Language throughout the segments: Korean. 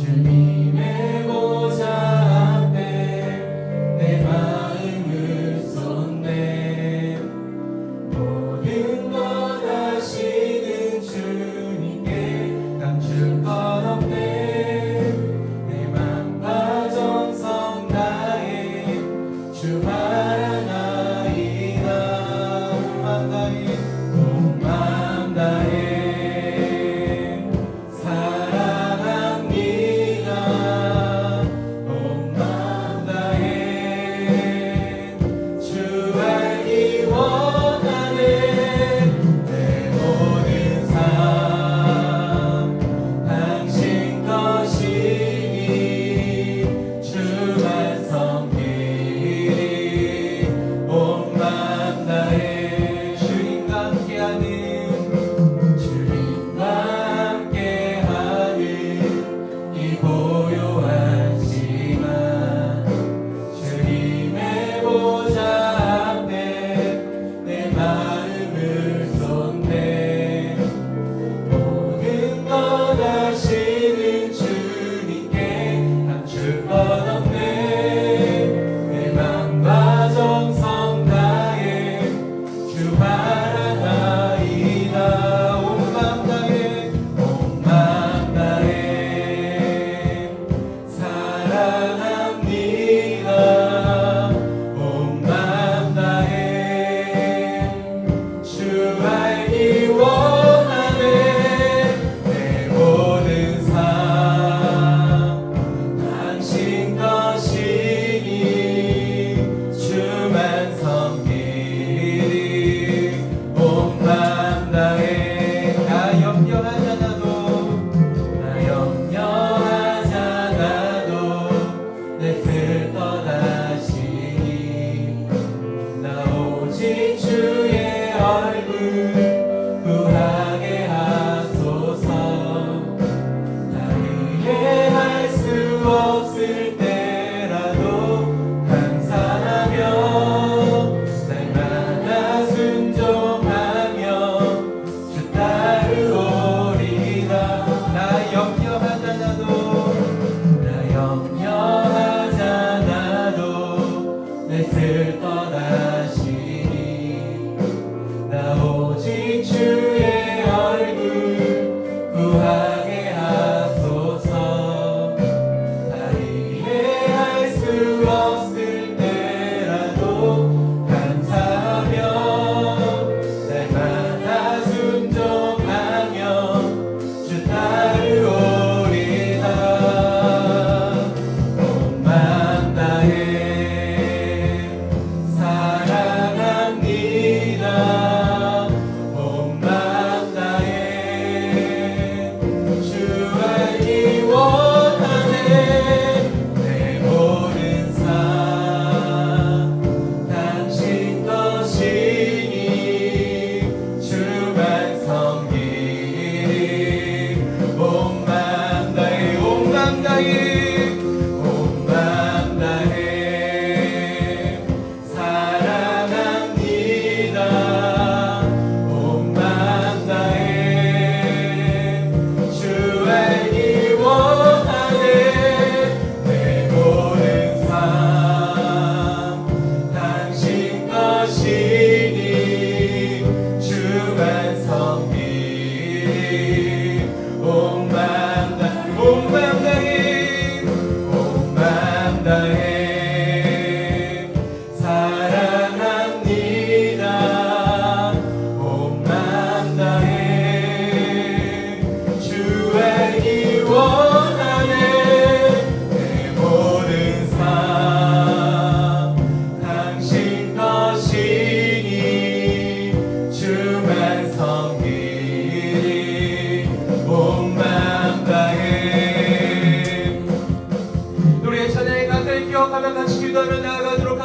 주님의 보좌 앞에 내 마음을 쏟네. 모든 것 아시는 주님께 감출 것 없네. 내 맘과 정성 다해 주 바라나이다. 온 맘 다해 사랑합니다. 온 맘 다해 주 알기 원하네. 내 모든 삶 당신 것이니 주만 섬기리. 온 맘 다해 주님과 함께하는 이 고요하지만 주님의 보좌 앞에 내 마음을 쏟네. 모든 것 아시는 주님께 감출 것 없네. 내 맘과 정성 다해 주 바라나이다. 온 맘 다해 온 맘 다해 사랑합니다. 온 맘 다해 주 알기 원하네. 내 모든 삶 당신 것이니 주만 섬기리. 온 맘 다해 나 염려하잖아도 내 뜻 떠나시니. 나 오직 주의 얼굴 구하게 하소서. 나 이해할 수 없을 때라도 감사하며 날마다 순종하며 주 따르오리다. 나 염려하잖아도 내 뜻 떠나시니. 나 오직 주의 얼굴 구하게 하소서. 나 이해할 수 없을 때라도 감사하며 날마다 순종하며 주 따르오리다. 온 맘 다해 사랑합니다. 온 맘 다해 주 알기 원하네. 내 모든 삶 당신 것이니 주만 섬기리. 온 맘 다해 온 맘 다해 온 맘 다해 사랑합니다. 온 맘 다해 주 알기 원하네. 내 모든 삶 당신 것이니 주만 섬기리. 온 맘 다해 온 맘 다해 온 맘 다해 사랑합니다. 온 맘 다해 주 알기 원하네. 내 모든 삶 당신 것이니 주만 섬기리. 온 맘 다해. 우리의 찬양의 가사를 기억하며 같이 기도하며 나아가도록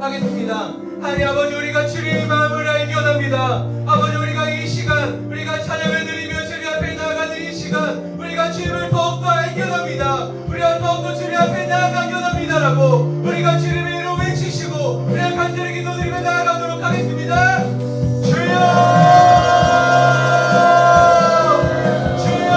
하겠습니다. 하나님 아버지, 우리가 주님의 마음을 알기 원합니다. 아버지, 우리가 이 시간 우리가 찬양을 드리며 주님 앞에 나아가는 이 시간 우리가 주님을 더욱더 알기 원합니다. 우리가 더욱더 주님 앞에 나아가기 원합니다라고 우리가 주님의 이름 외치시고 우리가 간절히 기도드리며 나아가도록 하겠습니다. 주여 주여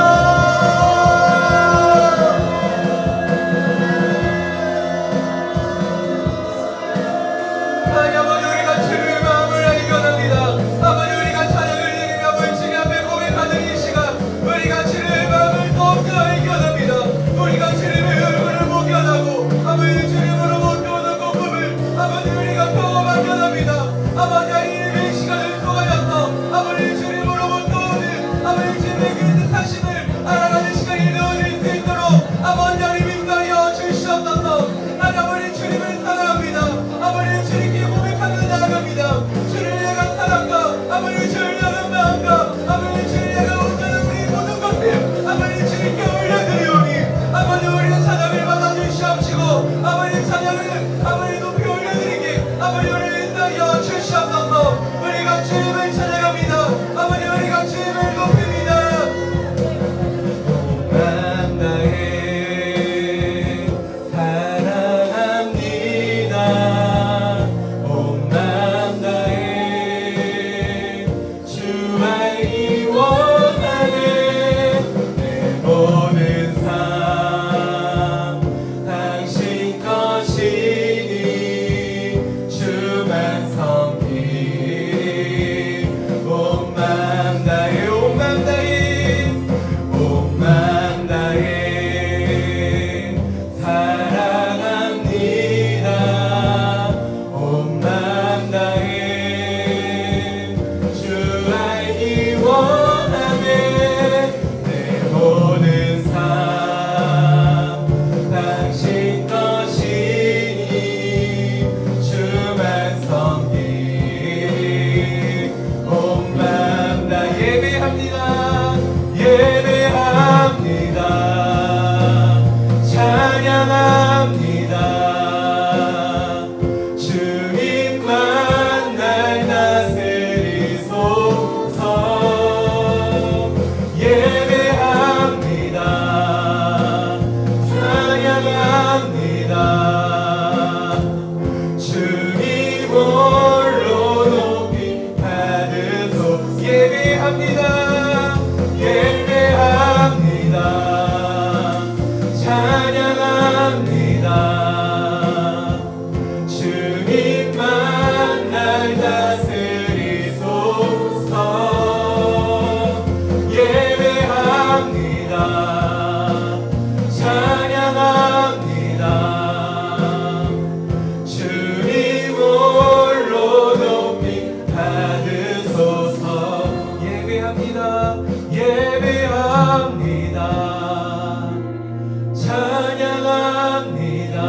찬양합니다.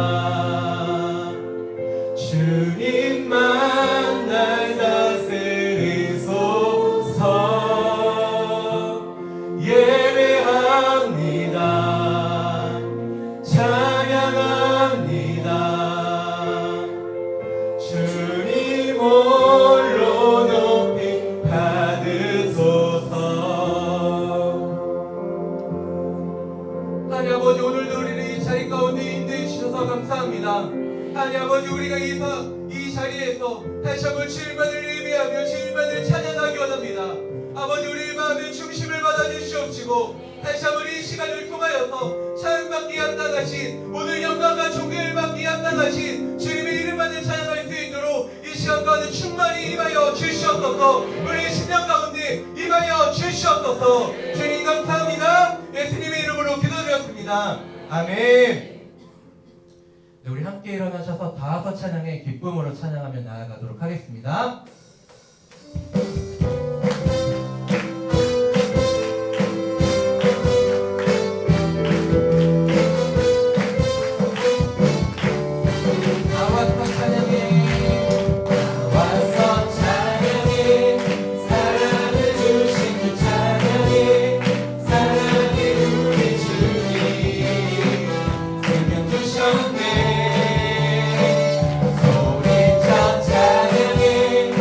주님만 날 다스리소서. 예배합니다. 찬양합니다. 주님 홀로 높이 받으소서. 하나님 아버지, 오늘도 우리를 이 자리 가운데 인도해 주셔서 감사합니다. 하나님 아버지, 우리가 이 자리에서 다시 한번 주님만을 예배하며 주님만을 찬양하기 원합니다. 아버지, 우리의 마음의 중심을 받아주시옵시고 다시 한번 이 시간을 통하여서 찬양받기 합당하신, 오늘 영광과 존귀를 받기 합당하신 주님의 이름만을 찬양할 수 있도록 이 시간 가운데 충만히 임하여 주시옵소서. 우리 심령 가운데 임하여 주시옵소서. 주님 감사합니다. 예수님의 이름으로 기도드렸습니다. 아멘. 네, 우리 함께 일어나셔서 다섯 찬양의 기쁨으로 찬양하며 나아가도록 하겠습니다. 소리쳐 찬양해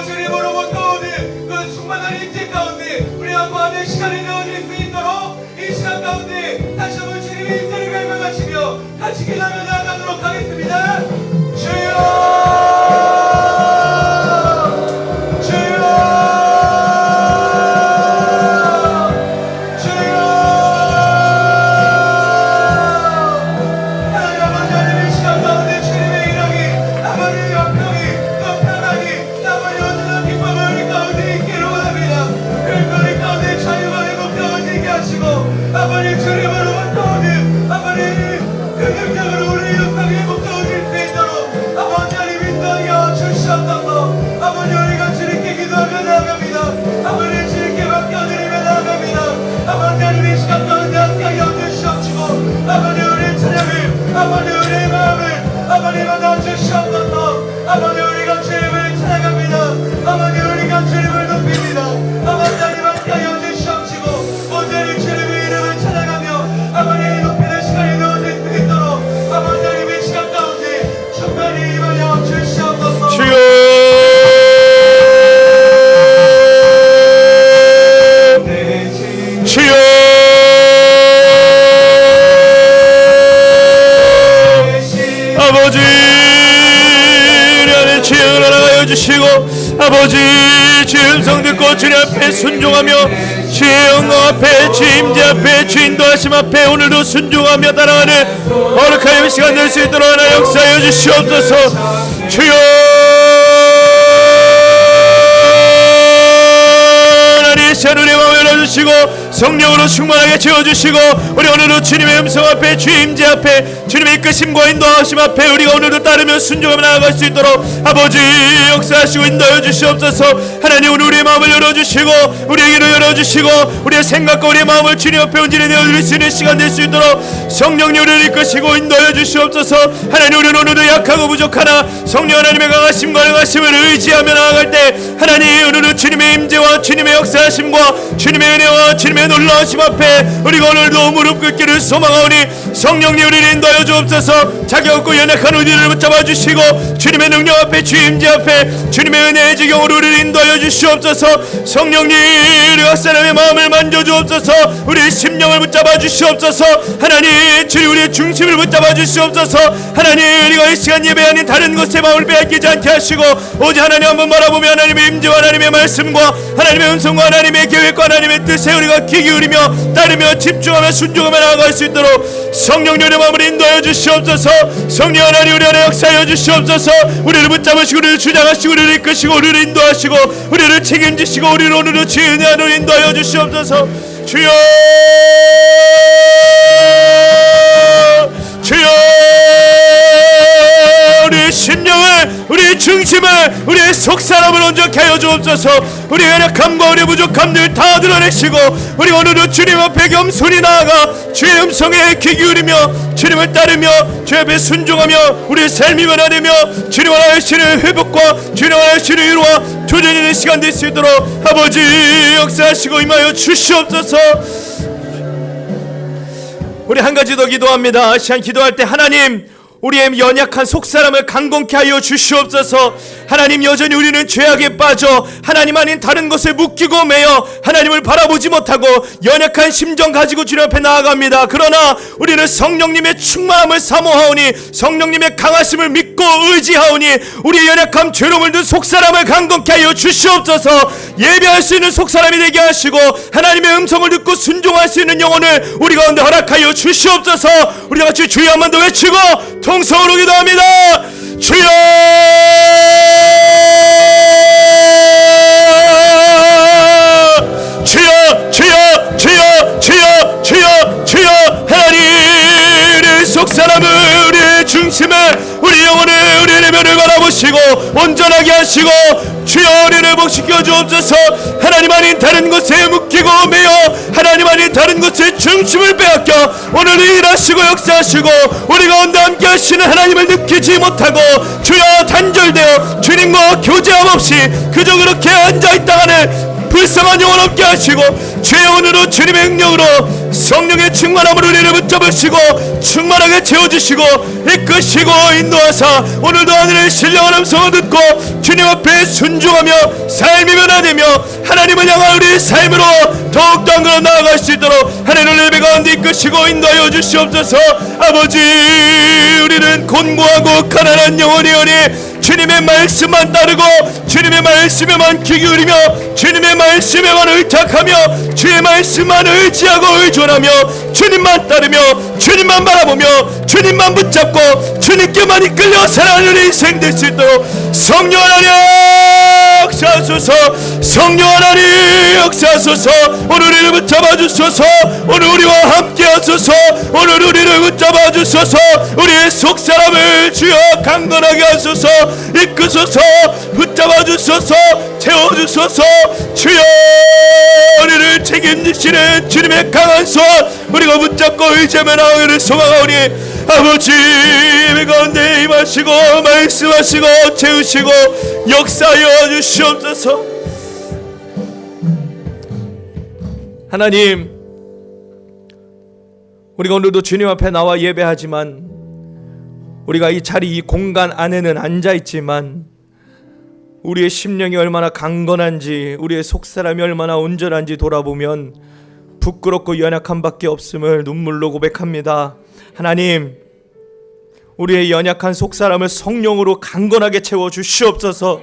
주님으로부터 오는 그 충만한 인재 가운데 우리가 구하는 시간이 되어질 수 있도록 이 시간 가운데 다시 한번 주님의 인재를 갈망하시며 같이 기도하며 나아가도록 하겠습니다. 주여 아버님 주님으로부터 오는 아버님 그 능력으로 우리 영상이 회복되어질 수 있도록 아버지 하나님 인도하여 주시옵소서. 아버님 우리가 주님께 기도하며 나아갑니다. 아버님 주님께 맡겨드리며 나아갑니다. 아버지 하나님 이 시간 가운데 함께하여 주시옵시고 아버님 우리의 찬양을 아버님 우리의 마음을 아버님 받아 주시옵소서. 아버님 우리가 주님을 찬양합니다. 아버님 우리가 주님을 높입니다. 아버지 하나님 함께하여 주시옵시고 온전히 주님의 이름을 찬양하며 아버님 높이는 시간이 되어질 수 있도록 아버지 하나님의 시간 가운데 충만히 임하여 주시옵소서. 주여 주여 아버지 우리 안에 지혜를 나가여 주시고 아버지 주의 음성 듣고 주님 앞에 순종하며 주의 영광 앞에 주의 임재 앞에 주의 인도하심 앞에 오늘도 순종하며 따라가는 거룩한 시간 될 수 있도록 하나 역사하여 주시옵소서. 주여 하나님 이 시간 우리의 마음을 열어주시고 성령으로 충만하게 채워주시고 우리 오늘도 주님의 음성 앞에 주의 임재 앞에 주님의 이끄심과 인도하심 앞에 우리가 오늘도 따르며 순종하며 나아갈 수 있도록 아버지 역사하시고 인도하여 주시옵소서. 하나님 오늘 우리의 마음을 열어주시고 우리의 길을 열어주시고 우리의 생각과 우리의 마음을 주님 앞에 온전히 내어드릴 수 있는 시간 될 수 있도록 성령님 우리를 이끄시고 인도하여 주시옵소서. 하나님 우리는 오늘도 약하고 부족하나 성령 하나님의 강하심과 능하심을 의지하며 나아갈 때 하나님 오늘은 주님의 임재와 주님의 역사하심과 주님의 은혜와 주님의 놀라우심 앞에 우리가 오늘도 무릎 꿇기를 소망하오니 성령님 우리를 인도하여 주옵소서. 자기 없고 연약한 우리를 붙잡아 주시고 주님의 능력 앞에 주의 임재 앞에 주님의 은혜의 지경으로 우리를 인도하여 주시옵소서. 성령님 우리 각 사람의 마음을 만져주옵소서. 우리의 심령을 붙잡아 주시옵소서. 하나님 주님 우리의 중심을 붙잡아 주시옵소서. 하나님 우리가 이 시간 예배 아닌 다른 것에 마음을 빼앗기지 않게 하시고 오직 하나님 한번 바라보며 하나님의 임재와 하나님의 말씀과 하나님의 음성과 하나님의 계획과 하나님의 뜻에 우리가 귀 기울이며 따르며 집중하며 순종하며 나아갈 수 있도록 성령님의 마음을 인도하여 주시옵소서. 성령 하나님 우리 안에 역사하여 주시옵소서. 우리를 붙잡으시고 우리를 주장하시고 우리를 이끄시고 우리를 인도하시고 우리를 책임지시고 우리를 오늘도 주의 은혜 안으로 인도하여 주시옵소서. 주여 주여 우리의 심령을 우리의 중심을 우리의 속사람을 온전케 하여 주옵소서. 우리의 연약함과 우리의 부족함들 다 드러내시고 우리 오늘도 주님 앞에 겸손히 나아가 주의 음성에 귀 기울이며 주님을 따르며 주 앞에 순종하며 우리의 삶이 변화되며 주님 원하시는 회복과 주님 원하시는 위로와 조전이 시간 될 수 있도록 아버지 역사하시고 임하여 주시옵소서. 우리 한 가지 더 기도합니다. 시간 기도할 때 하나님 우리의 연약한 속사람을 강건케 하여 주시옵소서. 하나님 여전히 우리는 죄악에 빠져 하나님 아닌 다른 것에 묶이고 매여 하나님을 바라보지 못하고 연약한 심정 가지고 주님 앞에 나아갑니다. 그러나 우리는 성령님의 충만함을 사모하오니 성령님의 강하심을 믿고 의지하오니 우리의 연약함 죄로움을 든 속사람을 강건케 하여 주시옵소서. 예배할 수 있는 속사람이 되게 하시고 하나님의 음성을 듣고 순종할 수 있는 영혼을 우리 가운데 허락하여 주시옵소서. 우리 같이 주여 한 번 더 외치고 통성으로 기도합니다. 주여 주여 주여 주여 주여 주여 주여 하나님 우리 속사람을 우리의 중심을 우리 영혼을 우리의 내면을 바라보시고 온전하게 하시고 주여 우리를 회복시켜 주옵소서. 하나님 아닌 다른 것에 묶이고 매여 하나님 아닌 다른 것에 중심을 빼앗겨 오늘 일하시고 역사하시고 우리 가운데 함께 하시는 하나님을 느끼지 못하고 주여 단절되어 주님과 교제함 없이 그저 그렇게 앉아있다가는 불쌍한 영혼 없게 하시고 주의 오늘도 주님의 능력으로 성령의 충만함으로 우리를 붙잡으시고 충만하게 채워주시고 이끄시고 인도하사 오늘도 하늘의 신령한 음성을 듣고 주님 앞에 순종하며 삶이 변화되며 하나님을 향한 우리의 삶으로 더욱더 한 걸음 나아갈 수 있도록 하나님을 예배 가운데 이끄시고 인도하여 주시옵소서. 아버지, 우리는 곤고하고 가난한 영혼이오니 주님의 말씀만 따르고 주님의 말씀에만 귀 기울이며 주님의 말씀에만 의탁하며 주의 말씀만 의지하고 의존하며 주님만 따르며 주님만 바라보며 주님만 붙잡고 주님께만 이끌려 살아가는 인생 될 수 있도록 성령 하나님 역사하소서. 성령 하나님 역사하소서. 오늘 우리를 붙잡아 주소서. 오늘 우리와 함께 하소서. 오늘 우리를 붙잡아 주소서. 우리의 속사람을 주여 강건하게 하소서. 이끄소서. 붙잡아 주소서. 채워 주소서. 주여 우리를 책임지시는 주님의 강한 손 우리가 붙잡고 의지하며 나아가기를 소망하오니 아버지 예배 가운데 임하시고 말씀하시고 채우시고 역사하여 주시옵소서. 하나님, 우리가 오늘도 주님 앞에 나와 예배하지만 우리가 이 자리 이 공간 안에는 앉아있지만 우리의 심령이 얼마나 강건한지 우리의 속사람이 얼마나 온전한지 돌아보면 부끄럽고 연약한 밖에 없음을 눈물로 고백합니다. 하나님, 우리의 연약한 속사람을 성령으로 강건하게 채워 주시옵소서.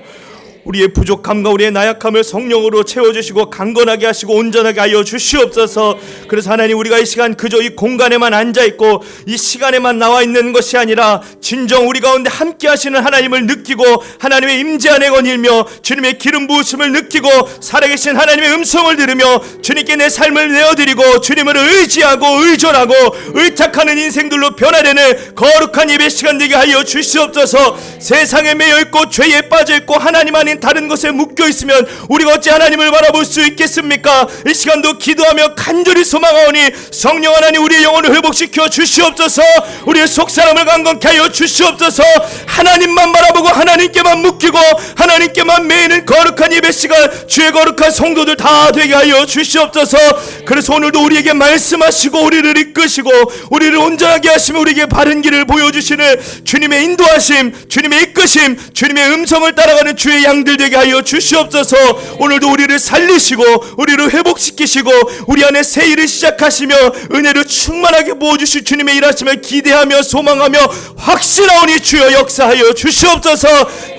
우리의 부족함과 우리의 나약함을 성령으로 채워주시고 강건하게 하시고 온전하게 하여 주시옵소서. 그래서 하나님, 우리가 이 시간 그저 이 공간에만 앉아있고 이 시간에만 나와 있는 것이 아니라 진정 우리 가운데 함께 하시는 하나님을 느끼고 하나님의 임재 안에 거닐며 주님의 기름 부으심을 느끼고 살아계신 하나님의 음성을 들으며 주님께 내 삶을 내어드리고 주님을 의지하고 의존하고 의탁하는 인생들로 변화되는 거룩한 예배 시간 되게 하여 주시옵소서. 세상에 매여있고 죄에 빠져있고 하나님 아닌 다른 것에 묶여있으면 우리가 어찌 하나님을 바라볼 수 있겠습니까? 이 시간도 기도하며 간절히 소망하오니 성령 하나님, 우리의 영혼을 회복시켜 주시옵소서. 우리의 속사람을 강건케 하여 주시옵소서. 하나님만 바라보고 하나님께만 묶이고 하나님께만 매이는 거룩한 예배 시간 주의 거룩한 성도들 다 되게 하여 주시옵소서. 그래서 오늘도 우리에게 말씀하시고 우리를 이끄시고 우리를 온전하게 하시며 우리에게 바른 길을 보여주시는 주님의 인도하심, 주님의 이끄심, 주님의 음성을 따라가는 주의 양 되게 하여 주시옵소서. 오늘도 우리를 살리시고 우리를 회복시키시고 우리 안에 새 일을 시작하시며 은혜를 충만하게 부어주실 주님의 일하심을 기대하며 소망하며 확신하오니 주여 역사하여 주시옵소서.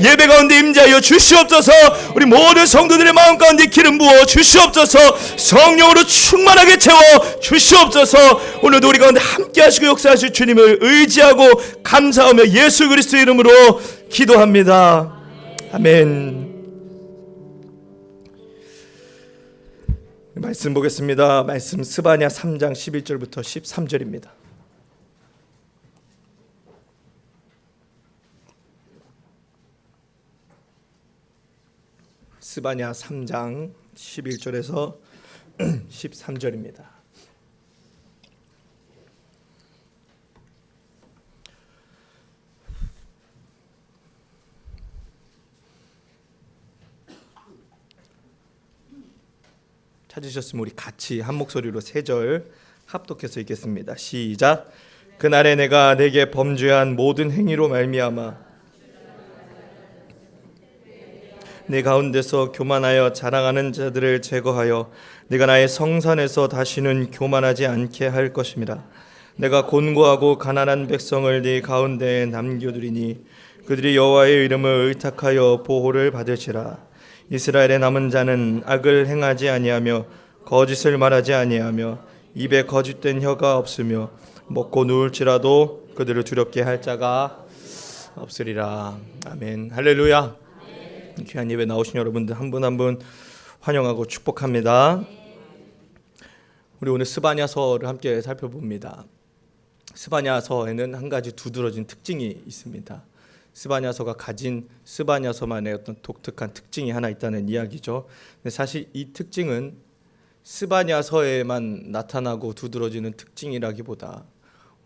예배 가운데 임재하여 주시옵소서. 우리 모든 성도들의 마음 가운데 기름 부어 주시옵소서. 성령으로 충만하게 채워 주시옵소서. 오늘도 우리 가운데 함께 하시고 역사하실 주님을 의지하고 감사하며 예수 그리스도 이름으로 기도합니다. 아멘. 말씀 보겠습니다. 말씀 스바냐 3장 11절부터 13절입니다. 스바냐 3장 11절에서 13절입니다. 찾으셨으면 우리 같이 한 목소리로 세 절 합독해서 읽겠습니다. 시작. 그날에 내가 내게 범죄한 모든 행위로 말미암아 내 가운데서 교만하여 자랑하는 자들을 제거하여 내가 나의 성산에서 다시는 교만하지 않게 할 것임이라. 내가 곤고하고 가난한 백성을 네 가운데에 남겨두리니 그들이 여호와의 이름을 의탁하여 보호를 받을지라. 이스라엘의 남은 자는 악을 행하지 아니하며 거짓을 말하지 아니하며 입에 거짓된 혀가 없으며 먹고 누울지라도 그들을 두렵게 할 자가 없으리라. 아멘. 할렐루야. 귀한 예배 나오신 여러분들 한 분 한 분 환영하고 축복합니다. 우리 오늘 스바냐서를 함께 살펴봅니다. 스바냐서에는 한 가지 두드러진 특징이 있습니다. 스바냐서가 가진 스바냐서만의 어떤 독특한 특징이 하나 있다는 이야기죠. 근데 사실 이 특징은 스바냐서에만 나타나고 두드러지는 특징이라기보다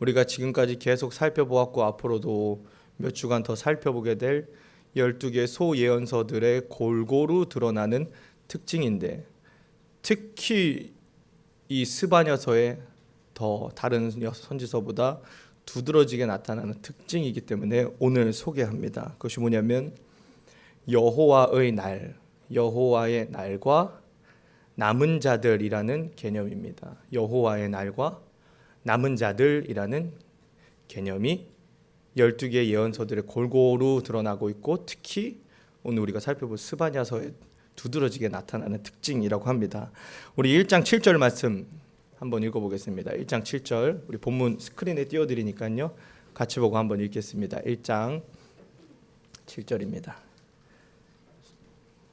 우리가 지금까지 계속 살펴보았고 앞으로도 몇 주간 더 살펴보게 될 12개 소예언서들의 골고루 드러나는 특징인데 특히 이 스바냐서에 더 다른 선지서보다 두드러지게 나타나는 특징이기 때문에 오늘 소개합니다. 그것이 뭐냐면 여호와의 날, 여호와의 날과 남은 자들이라는 개념입니다. 여호와의 날과 남은 자들이라는 개념이 12개의 예언서들에 골고루 드러나고 있고 특히 오늘 우리가 살펴볼 스바냐서에 두드러지게 나타나는 특징이라고 합니다. 우리 1장 7절 말씀 한번 읽어보겠습니다. 1장 7절 우리 본문 스크린에 띄워드리니까요. 같이 보고 한번 읽겠습니다. 1장 7절입니다.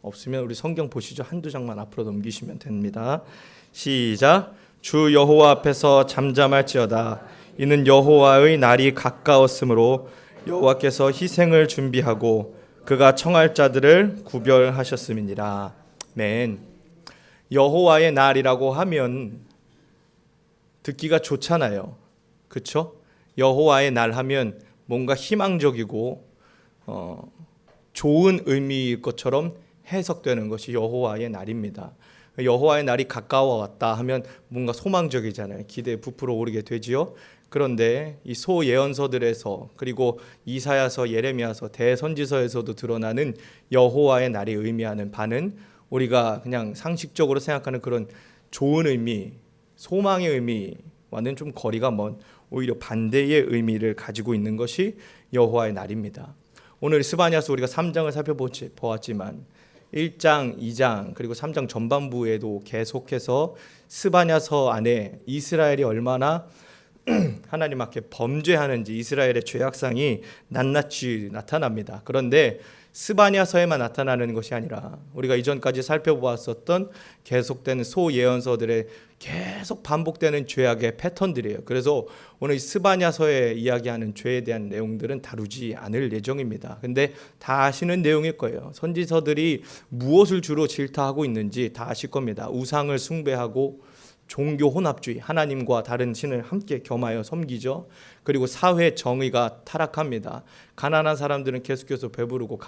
없으면 우리 성경 보시죠. 한두 장만 앞으로 넘기시면 됩니다. 시작. 주 여호와 앞에서 잠잠할지어다. 이는 여호와의 날이 가까웠으므로 여호와께서 희생을 준비하고 그가 청할 자들을 구별하셨음이니라. 아멘. 여호와의 날이라고 하면 듣기가 좋잖아요. 그렇죠? 여호와의 날 하면 뭔가 희망적이고 좋은 의미일 것처럼 해석되는 것이 여호와의 날입니다. 여호와의 날이 가까워 왔다 하면 뭔가 소망적이잖아요. 기대에 부풀어 오르게 되지요. 그런데 이 소예언서들에서 그리고 이사야서, 예레미야서, 대선지서에서도 드러나는 여호와의 날이 의미하는 바는 우리가 그냥 상식적으로 생각하는 그런 좋은 의미, 소망의 의미와는 좀 거리가 먼 오히려 반대의 의미를 가지고 있는 것이 여호와의 날입니다. 오늘 스바냐서 우리가 3장을 살펴보았지만 1장, 2장 그리고 3장 전반부에도 계속해서 스바냐서 안에 이스라엘이 얼마나 하나님 앞에 범죄하는지 이스라엘의 죄악상이 낱낱이 나타납니다. 그런데 스바냐서에만 나타나는 것이 아니라 우리가 이전까지 살펴보았었던 계속되는 소예언서들의 계속 반복되는 죄악의 패턴들이에요. 그래서 오늘 스바냐서에 이야기하는 죄에 대한 내용들은 다루지 않을 예정입니다. 근데 다 아시는 내용일 거예요. 선지서들이 무엇을 주로 질타하고 있는지 다 아실 겁니다. 우상을 숭배하고 종교 혼합주의, 하나님과 다른 신을 함께 겸하여 섬기죠. 그리고 사회 정의가 타락합니다. 가난한 사람들은 계속해서 배부르고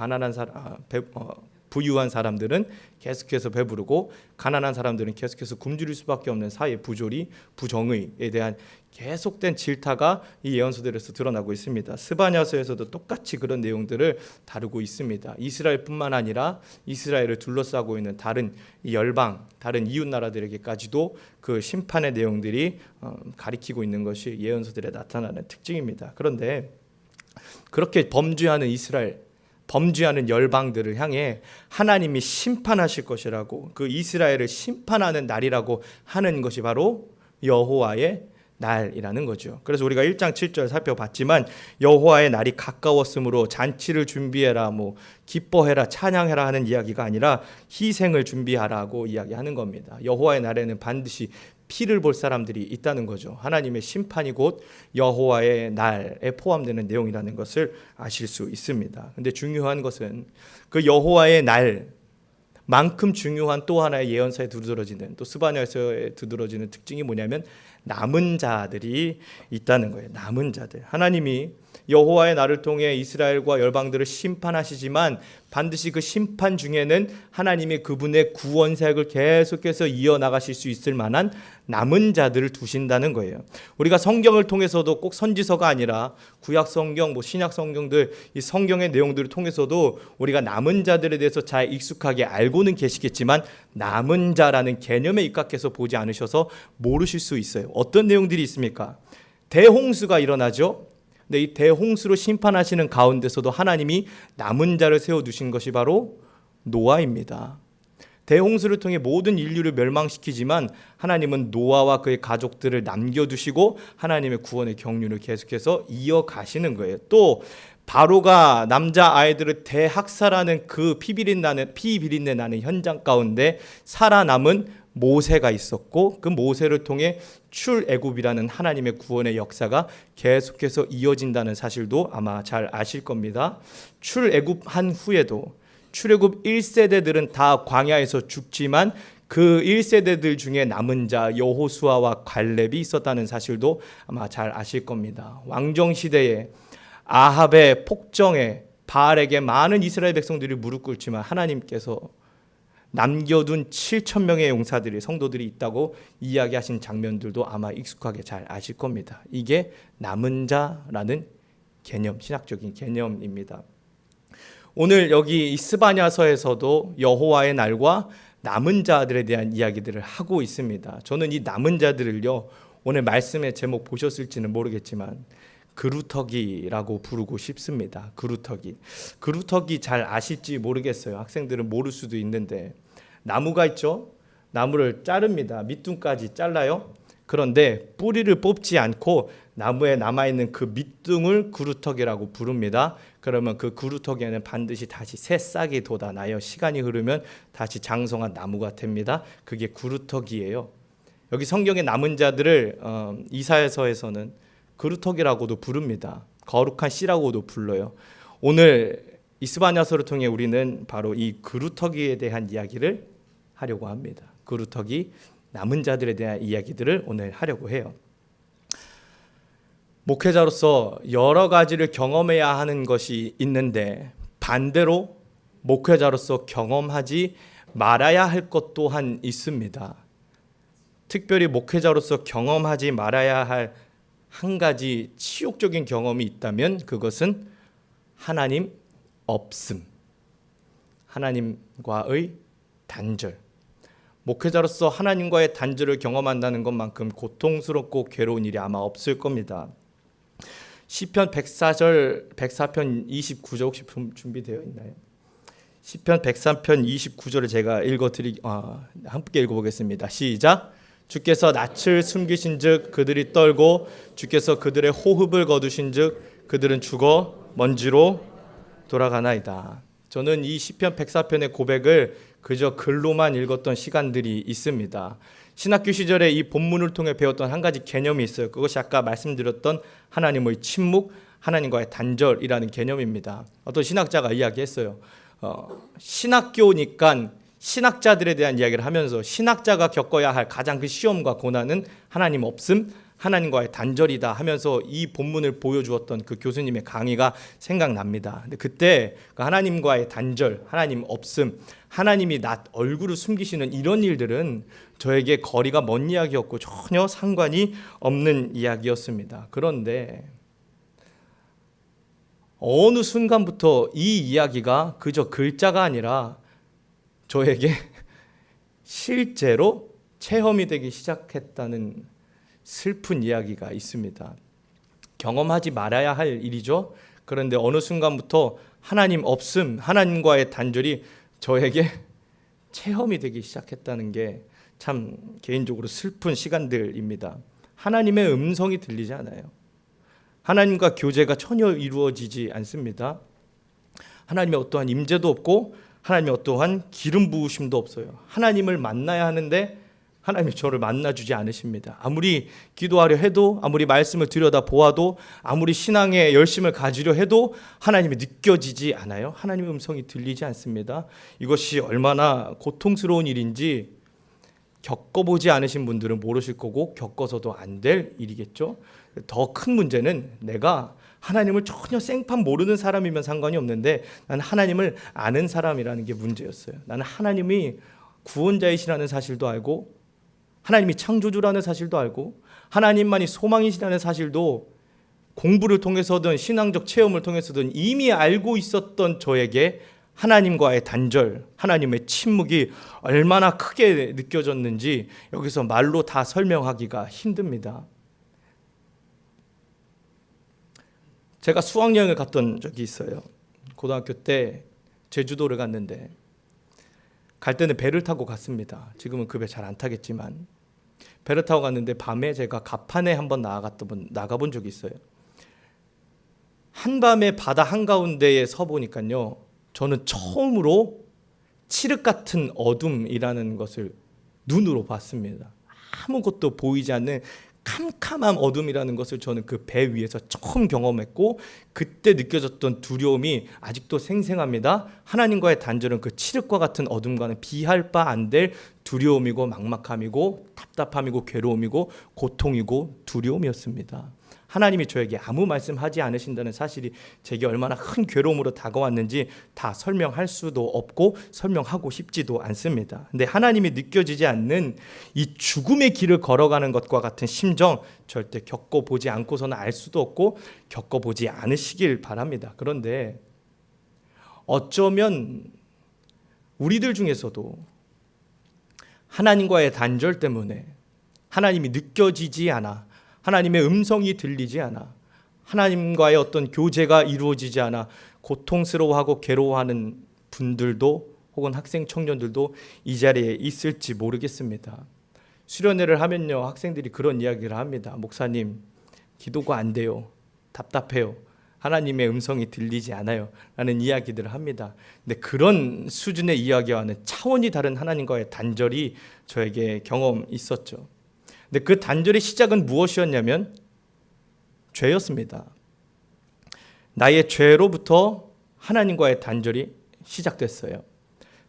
부유한 사람들은 계속해서 배부르고 가난한 사람들은 계속해서 굶주릴 수밖에 없는 사회 부조리, 부정의에 대한 계속된 질타가 이 예언서들에서 드러나고 있습니다. 스바냐서에서도 똑같이 그런 내용들을 다루고 있습니다. 이스라엘뿐만 아니라 이스라엘을 둘러싸고 있는 다른 열방, 다른 이웃 나라들에게까지도 그 심판의 내용들이 가리키고 있는 것이 예언서들에 나타나는 특징입니다. 그런데 그렇게 범죄하는 이스라엘, 범죄하는 열방들을 향해 하나님이 심판하실 것이라고, 그 이스라엘을 심판하는 날이라고 하는 것이 바로 여호와의 날이라는 거죠. 그래서 우리가 1장 7절 살펴봤지만 여호와의 날이 가까웠으므로 잔치를 준비해라, 기뻐해라, 찬양해라 하는 이야기가 아니라 희생을 준비하라고 이야기하는 겁니다. 여호와의 날에는 반드시 피를 볼 사람들이 있다는 거죠. 하나님의 심판이 곧 여호와의 날에 포함되는 내용이라는 것을 아실 수 있습니다. 근데 중요한 것은 그 여호와의 날만큼 중요한 또 하나의 예언서에 두드러지는, 또 스바냐서에 두드러지는 특징이 뭐냐면 남은 자들이 있다는 거예요. 남은 자들. 하나님이 여호와의 날을 통해 이스라엘과 열방들을 심판하시지만 반드시 그 심판 중에는 하나님이 그분의 구원 사역을 계속해서 이어나가실 수 있을 만한 남은 자들을 두신다는 거예요. 우리가 성경을 통해서도 꼭 선지서가 아니라 구약 성경, 신약 성경들, 이 성경의 내용들을 통해서도 우리가 남은 자들에 대해서 잘 익숙하게 알고는 계시겠지만 남은 자라는 개념에 입각해서 보지 않으셔서 모르실 수 있어요. 어떤 내용들이 있습니까? 대홍수가 일어나죠. 근데 이 대홍수로 심판하시는 가운데서도 하나님이 남은 자를 세워두신 것이 바로 노아입니다. 대홍수를 통해 모든 인류를 멸망시키지만 하나님은 노아와 그의 가족들을 남겨두시고 하나님의 구원의 경륜을 계속해서 이어가시는 거예요. 또 바로가 남자 아이들을 대학살하는 그 피 비린내 나는 현장 가운데 살아남은 모세가 있었고 그 모세를 통해 출애굽이라는 하나님의 구원의 역사가 계속해서 이어진다는 사실도 아마 잘 아실 겁니다. 출애굽한 후에도 출애굽 1세대들은 다 광야에서 죽지만 그 1세대들 중에 남은 자 여호수아와 갈렙이 있었다는 사실도 아마 잘 아실 겁니다. 왕정 시대에 아합의 폭정에 바알에게 많은 이스라엘 백성들이 무릎 꿇지만 하나님께서 남겨둔 7,000명의 용사들이 성도들이 있다고 이야기하신 장면들도 아마 익숙하게 잘 아실 겁니다. 이게 남은 자라는 개념, 신학적인 개념입니다. 오늘 여기 이스바냐서에서도 여호와의 날과 남은 자들에 대한 이야기들을 하고 있습니다. 저는 이 남은 자들을요, 오늘 말씀의 제목 보셨을지는 모르겠지만 그루터기라고 부르고 싶습니다. 그루터기 잘 아실지 모르겠어요. 학생들은 모를 수도 있는데, 나무가 있죠. 나무를 자릅니다. 밑둥까지 잘라요. 그런데 뿌리를 뽑지 않고 나무에 남아있는 그 밑둥을 그루터기라고 부릅니다. 그러면 그 그루터기에는 반드시 다시 새싹이 돋아나요. 시간이 흐르면 다시 장성한 나무가 됩니다. 그게 그루터기예요. 여기 성경의 남은 자들을 이사야서에서는 그루터기라고도 부릅니다. 거룩한 씨라고도 불러요. 오늘 이스바냐서를 통해 우리는 바로 이 그루터기에 대한 이야기를 하려고 합니다. 그루터기, 남은 자들에 대한 이야기들을 오늘 하려고 해요. 목회자로서 여러 가지를 경험해야 하는 것이 있는데, 반대로 목회자로서 경험하지 말아야 할 것 또한 있습니다. 특별히 목회자로서 경험하지 말아야 할 한 가지 치욕적인 경험이 있다면 그것은 하나님 없음, 하나님과의 단절. 목회자로서 하나님과의 단절을 경험한다는 것만큼 고통스럽고 괴로운 일이 아마 없을 겁니다. 시편 104편 29절 혹시 준비되어 있나요? 시편 103편 29절을 제가 함께 읽어보겠습니다. 시작. 주께서 낯을 숨기신즉 그들이 떨고 주께서 그들의 호흡을 거두신즉 그들은 죽어 먼지로 돌아가나이다. 저는 이 시편 104편의 고백을 그저 글로만 읽었던 시간들이 있습니다. 신학교 시절에 이 본문을 통해 배웠던 한 가지 개념이 있어요. 그것이 아까 말씀드렸던 하나님의 침묵, 하나님과의 단절이라는 개념입니다. 어떤 신학자가 이야기했어요. 신학교니까 신학자들에 대한 이야기를 하면서 신학자가 겪어야 할 가장 그 시험과 고난은 하나님 없음, 하나님과의 단절이다 하면서 이 본문을 보여주었던 그 교수님의 강의가 생각납니다. 근데 그때 그 하나님과의 단절, 하나님 없음, 하나님이 얼굴을 숨기시는 이런 일들은 저에게 거리가 먼 이야기였고 전혀 상관이 없는 이야기였습니다. 그런데 어느 순간부터 이 이야기가 그저 글자가 아니라 저에게 실제로 체험이 되기 시작했다는 슬픈 이야기가 있습니다. 경험하지 말아야 할 일이죠. 그런데 어느 순간부터 하나님 없음, 하나님과의 단절이 저에게 체험이 되기 시작했다는 게 참 개인적으로 슬픈 시간들입니다. 하나님의 음성이 들리지 않아요. 하나님과 교제가 전혀 이루어지지 않습니다. 하나님의 어떠한 임재도 없고 하나님의 어떠한 기름 부으심도 없어요. 하나님을 만나야 하는데 하나님이 저를 만나주지 않으십니다. 아무리 기도하려 해도, 아무리 말씀을 들여다보아도, 아무리 신앙의 열심을 가지려 해도 하나님이 느껴지지 않아요. 하나님의 음성이 들리지 않습니다. 이것이 얼마나 고통스러운 일인지 겪어보지 않으신 분들은 모르실 거고 겪어서도 안 될 일이겠죠. 더 큰 문제는 내가 하나님을 전혀 생판 모르는 사람이면 상관이 없는데 나는 하나님을 아는 사람이라는 게 문제였어요. 나는 하나님이 구원자이시라는 사실도 알고 하나님이 창조주라는 사실도 알고 하나님만이 소망이시라는 사실도 공부를 통해서든 신앙적 체험을 통해서든 이미 알고 있었던 저에게 하나님과의 단절, 하나님의 침묵이 얼마나 크게 느껴졌는지 여기서 말로 다 설명하기가 힘듭니다. 제가 수학여행을 갔던 적이 있어요. 고등학교 때 제주도를 갔는데 갈 때는 배를 타고 갔습니다. 지금은 그 배 잘 안 타겠지만 배를 타고 갔는데 밤에 제가 갑판에 한번 나가본 적이 있어요. 한밤에 바다 한가운데에 서 보니까요, 저는 처음으로 칠흑 같은 어둠이라는 것을 눈으로 봤습니다. 아무것도 보이지 않는 캄캄한 어둠이라는 것을 저는 그 배 위에서 처음 경험했고 그때 느껴졌던 두려움이 아직도 생생합니다. 하나님과의 단절은 그 칠흑과 같은 어둠과는 비할 바 안 될 두려움이고 막막함이고 답답함이고 괴로움이고 고통이고 두려움이었습니다. 하나님이 저에게 아무 말씀하지 않으신다는 사실이 제게 얼마나 큰 괴로움으로 다가왔는지 다 설명할 수도 없고 설명하고 싶지도 않습니다. 근데 하나님이 느껴지지 않는 이 죽음의 길을 걸어가는 것과 같은 심정 절대 겪어보지 않고서는 알 수도 없고 겪어보지 않으시길 바랍니다. 그런데 어쩌면 우리들 중에서도 하나님과의 단절 때문에 하나님이 느껴지지 않아, 하나님의 음성이 들리지 않아, 하나님과의 어떤 교제가 이루어지지 않아 고통스러워하고 괴로워하는 분들도 혹은 학생 청년들도 이 자리에 있을지 모르겠습니다. 수련회를 하면요, 학생들이 그런 이야기를 합니다. 목사님, 기도가 안 돼요. 답답해요. 하나님의 음성이 들리지 않아요. 라는 이야기들을 합니다. 근데 그런 수준의 이야기와는 차원이 다른 하나님과의 단절이 저에게 경험 있었죠. 근데 그 단절의 시작은 무엇이었냐면 죄였습니다. 나의 죄로부터 하나님과의 단절이 시작됐어요.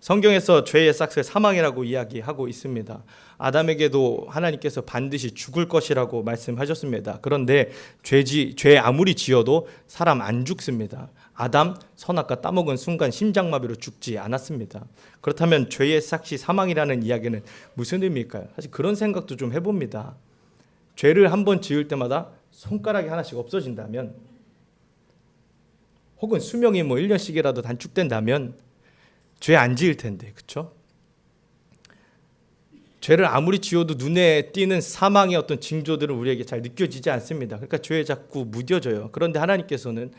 성경에서 죄의 싹을 사망이라고 이야기하고 있습니다. 아담에게도 하나님께서 반드시 죽을 것이라고 말씀하셨습니다. 그런데 죄 아무리 지어도 사람 안 죽습니다. 아담 선악과 따먹은 순간 심장마비로 죽지 않았습니다. 그렇다면 죄의 싹이 사망이라는 이야기는 무슨 의미일까요? 사실 그런 생각도 좀 해봅니다. 죄를 한번 지을 때마다 손가락이 하나씩 없어진다면, 혹은 수명이 1년씩이라도 단축된다면 죄 안 지을 텐데, 그렇죠? 죄를 아무리 지어도 눈에 띄는 사망의 어떤 징조들은 우리에게 잘 느껴지지 않습니다. 그러니까 죄에 자꾸 무뎌져요. 그런데 하나님께서는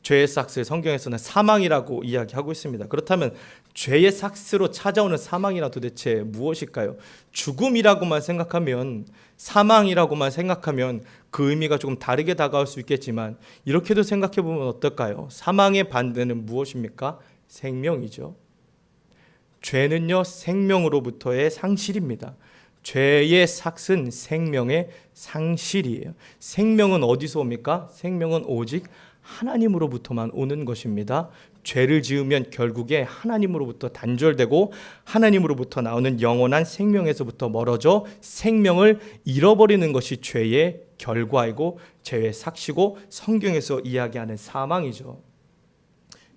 죄의 삭스, 성경에서는 사망이라고 이야기하고 있습니다. 그렇다면 죄의 삭스로 찾아오는 사망이란 도대체 무엇일까요? 죽음이라고만 생각하면, 사망이라고만 생각하면 그 의미가 조금 다르게 다가올 수 있겠지만, 이렇게도 생각해 보면 어떨까요? 사망의 반대는 무엇입니까? 생명이죠. 죄는요, 생명으로부터의 상실입니다. 죄의 삭은 생명의 상실이에요. 생명은 어디서 옵니까? 생명은 오직 하나님으로부터만 오는 것입니다. 죄를 지으면 결국에 하나님으로부터 단절되고 하나님으로부터 나오는 영원한 생명에서부터 멀어져 생명을 잃어버리는 것이 죄의 결과이고 죄의 삭시고 성경에서 이야기하는 사망이죠.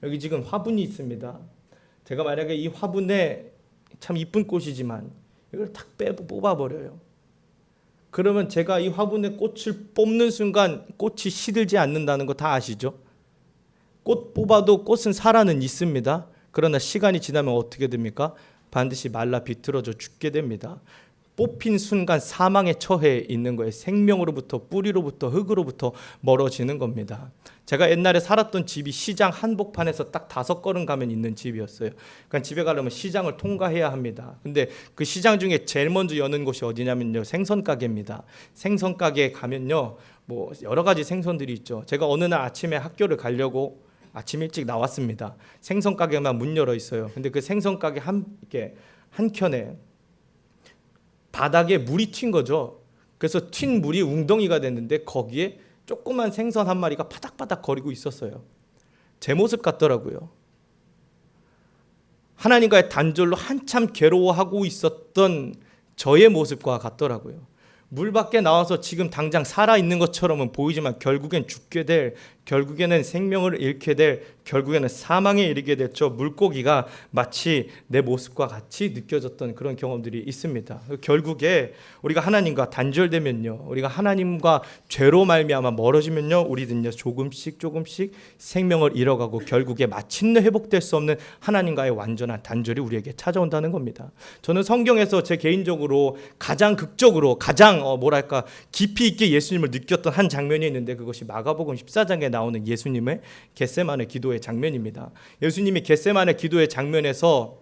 여기 지금 화분이 있습니다. 제가 만약에 이 화분에 참 이쁜 꽃이지만 이걸 탁 뽑아버려요. 그러면 제가 이 화분에 꽃을 뽑는 순간 꽃이 시들지 않는다는 거 다 아시죠? 꽃 뽑아도 꽃은 살아는 있습니다. 그러나 시간이 지나면 어떻게 됩니까? 반드시 말라 비틀어져 죽게 됩니다. 뽑힌 순간 사망에 처해 있는 거예요. 생명으로부터, 뿌리로부터, 흙으로부터 멀어지는 겁니다. 제가 옛날에 살았던 집이 시장 한복판에서 딱 5걸음 가면 있는 집이었어요. 그러니까 집에 가려면 시장을 통과해야 합니다. 근데 그 시장 중에 제일 먼저 여는 곳이 어디냐면요, 생선 가게입니다. 생선 가게에 가면요, 여러 가지 생선들이 있죠. 제가 어느 날 아침에 학교를 가려고 아침 일찍 나왔습니다. 생선 가게만 문 열어 있어요. 근데 그 생선 가게 한켠에 바닥에 물이 튄 거죠. 그래서 튄 물이 웅덩이가 됐는데 거기에 조그만 생선 한 마리가 바닥바닥 거리고 있었어요. 제 모습 같더라고요. 하나님과의 단절로 한참 괴로워하고 있었던 저의 모습과 같더라고요. 물 밖에 나와서 지금 당장 살아있는 것처럼은 보이지만 결국엔 죽게 될, 결국에는 생명을 잃게 될, 결국에는 사망에 이르게 됐죠. 물고기가 마치 내 모습과 같이 느껴졌던 그런 경험들이 있습니다. 결국에 우리가 하나님과 단절되면요, 우리가 하나님과 죄로 말미암아 멀어지면요, 우리는요 조금씩 생명을 잃어가고 결국에 마침내 회복될 수 없는 하나님과의 완전한 단절이 우리에게 찾아온다는 겁니다. 저는 성경에서 제 개인적으로 가장 극적으로 가장 깊이 있게 예수님을 느꼈던 한 장면이 있는데, 그것이 마가복음 14장에 나오는 예수님의 겟세마네 기도의 장면입니다. 예수님이 겟세마네 기도의 장면에서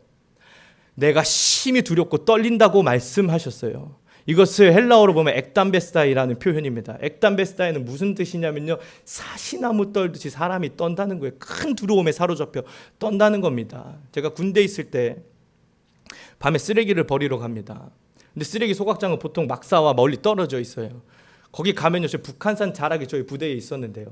내가 심히 두렵고 떨린다고 말씀하셨어요. 이것을 헬라어로 보면 엑담베스다이라는 표현입니다. 엑담베스다이는 무슨 뜻이냐면요, 사시나무 떨듯이 사람이 떤다는 거예요. 큰 두려움에 사로잡혀 떤다는 겁니다. 제가 군대에 있을 때 밤에 쓰레기를 버리러 갑니다. 근데 쓰레기 소각장은 보통 막사와 멀리 떨어져 있어요. 거기 가면요, 북한산 자락이 저희 부대에 있었는데요,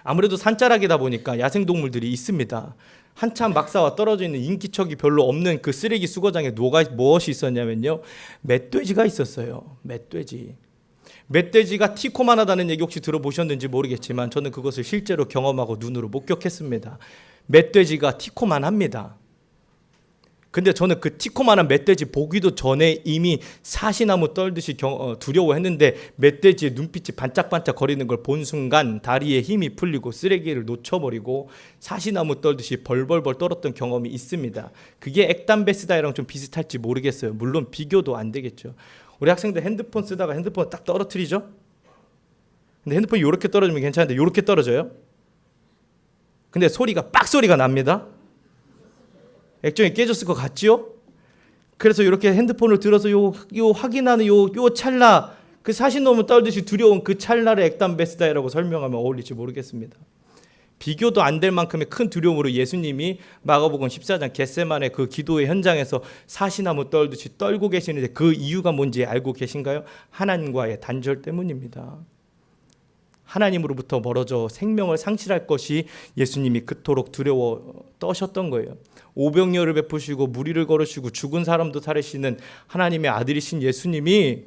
아무래도 산자락이다 보니까 야생동물들이 있습니다. 한참 막사와 떨어져 있는 인기척이 별로 없는 그 쓰레기 수거장에 무엇이 있었냐면요, 멧돼지가 있었어요. 멧돼지가 티코만하다는 얘기 혹시 들어보셨는지 모르겠지만 저는 그것을 실제로 경험하고 눈으로 목격했습니다. 멧돼지가 티코만합니다. 근데 저는 그 티코만한 멧돼지 보기도 전에 이미 사시나무 떨듯이 두려워했는데 멧돼지의 눈빛이 반짝반짝 거리는 걸 본 순간 다리에 힘이 풀리고 쓰레기를 놓쳐버리고 사시나무 떨듯이 벌벌벌 떨었던 경험이 있습니다. 그게 액담베스다이랑 좀 비슷할지 모르겠어요. 물론 비교도 안 되겠죠. 우리 학생들 핸드폰 쓰다가 핸드폰 딱 떨어뜨리죠? 근데 핸드폰이 이렇게 떨어지면 괜찮은데 이렇게 떨어져요? 근데 소리가 빡소리가 납니다. 액정이 깨졌을 것 같지요? 그래서 이렇게 핸드폰을 들어서 요 확인하는 요 찰나, 그 사신놈을 떨듯이 두려운 그 찰나를 액담베스다이라고 설명하면 어울릴지 모르겠습니다. 비교도 안 될 만큼의 큰 두려움으로 예수님이 마가복음 14장 겟세마네 그 기도의 현장에서 사시나무 떨듯이 떨고 계시는데 그 이유가 뭔지 알고 계신가요? 하나님과의 단절 때문입니다. 하나님으로부터 멀어져 생명을 상실할 것이 예수님이 그토록 두려워 떠셨던 거예요. 오병이어를 베푸시고 무리를 걸으시고 죽은 사람도 살리시는 하나님의 아들이신 예수님이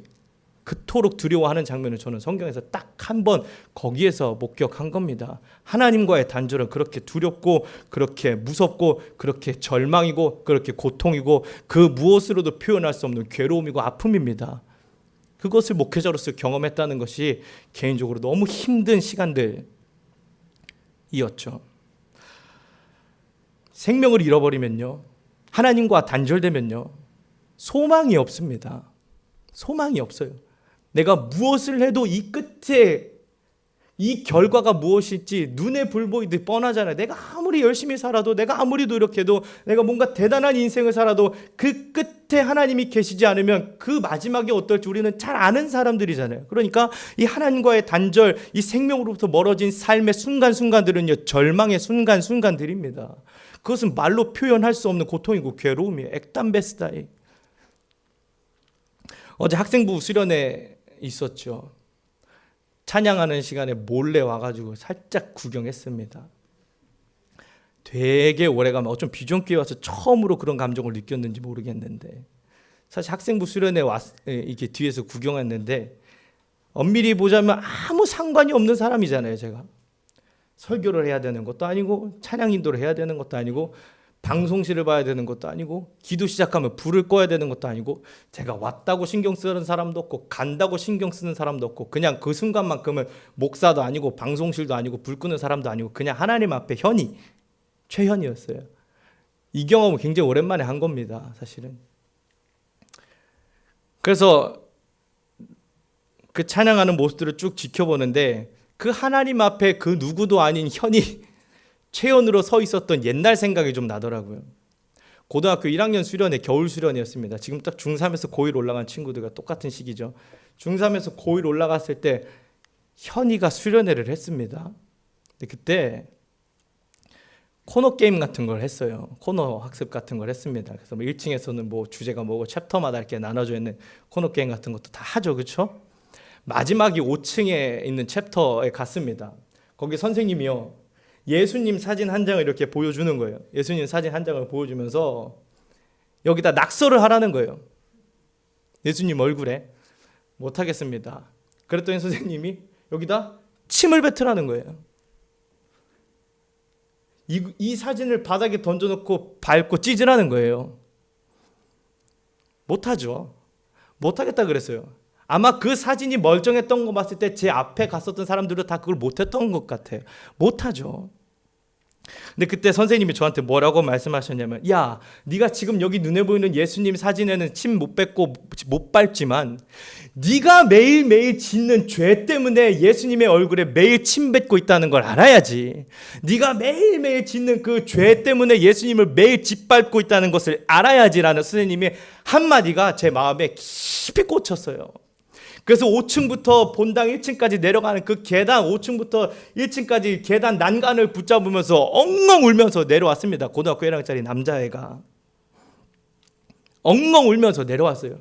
그토록 두려워하는 장면을 저는 성경에서 딱 한 번 거기에서 목격한 겁니다. 하나님과의 단절은 그렇게 두렵고 그렇게 무섭고 그렇게 절망이고 그렇게 고통이고 그 무엇으로도 표현할 수 없는 괴로움이고 아픔입니다. 그것을 목회자로서 경험했다는 것이 개인적으로 너무 힘든 시간들이었죠. 생명을 잃어버리면요, 하나님과 단절되면요, 소망이 없습니다. 소망이 없어요. 내가 무엇을 해도 이 끝에 이 결과가 무엇일지 눈에 불 보이듯 뻔하잖아요. 내가 아무리 열심히 살아도, 내가 아무리 노력해도, 내가 뭔가 대단한 인생을 살아도 그 끝에 하나님이 계시지 않으면 그 마지막이 어떨지 우리는 잘 아는 사람들이잖아요. 그러니까 이 하나님과의 단절, 이 생명으로부터 멀어진 삶의 순간순간들은요, 절망의 순간순간들입니다. 그것은 말로 표현할 수 없는 고통이고 괴로움이에요. 액담베스다이. 어제 학생부 수련회 있었죠. 찬양하는 시간에 몰래 와가지고 살짝 구경했습니다. 되게 오래간만에 어쩜 비전교회 와서 처음으로 그런 감정을 느꼈는지 모르겠는데, 사실 학생부 수련회 이렇게 뒤에서 구경했는데 엄밀히 보자면 아무 상관이 없는 사람이잖아요. 제가 설교를 해야 되는 것도 아니고 찬양 인도를 해야 되는 것도 아니고 방송실을 봐야 되는 것도 아니고 기도 시작하면 불을 꺼야 되는 것도 아니고, 제가 왔다고 신경 쓰는 사람도 없고 간다고 신경 쓰는 사람도 없고 그냥 그 순간만큼은 목사도 아니고 방송실도 아니고 불 끄는 사람도 아니고 그냥 하나님 앞에 현이 최현이었어요. 이 경험은 굉장히 오랜만에 한 겁니다. 사실은. 그래서 그 찬양하는 모습들을 쭉 지켜보는데 그 하나님 앞에 그 누구도 아닌 현이 최연으로 서 있었던 옛날 생각이 좀 나더라고요. 고등학교 1학년 수련회 겨울 수련회였습니다. 지금 딱 중3에서 고1 올라간 친구들과 똑같은 시기죠. 중3에서 고1 올라갔을 때 현이가 수련회를 했습니다. 근데 그때 코너 게임 같은 걸 했어요. 코너 학습 같은 걸 했습니다. 그래서 뭐 1층에서는 뭐 주제가 뭐고 챕터마다 이렇게 나눠져 있는 코너 게임 같은 것도 다 하죠. 그렇죠? 마지막이 5층에 있는 챕터에 갔습니다. 거기 선생님이요, 예수님 사진 한 장을 이렇게 보여주는 거예요. 예수님 사진 한 장을 보여주면서 여기다 낙서를 하라는 거예요. 예수님 얼굴에. 못하겠습니다. 그랬더니 선생님이 여기다 침을 뱉으라는 거예요. 이 사진을 바닥에 던져놓고 밟고 찢으라는 거예요. 못하죠. 못하겠다 그랬어요. 아마 그 사진이 멀쩡했던 거 봤을 때 제 앞에 갔었던 사람들은 다 그걸 못했던 것 같아요. 못하죠. 근데 그때 선생님이 저한테 뭐라고 말씀하셨냐면, 야, 네가 지금 여기 눈에 보이는 예수님 사진에는 침 못 뱉고 못 밟지만 네가 매일매일 짓는 죄 때문에 예수님의 얼굴에 매일 침 뱉고 있다는 걸 알아야지. 네가 매일매일 짓는 그 죄 때문에 예수님을 매일 짓밟고 있다는 것을 알아야지라는 선생님의 한마디가 제 마음에 깊이 꽂혔어요. 그래서 5층부터 본당 1층까지 내려가는 그 계단, 5층부터 1층까지 계단 난간을 붙잡으면서 엉엉 울면서 내려왔습니다. 고등학교 1학년짜리 남자애가 엉엉 울면서 내려왔어요.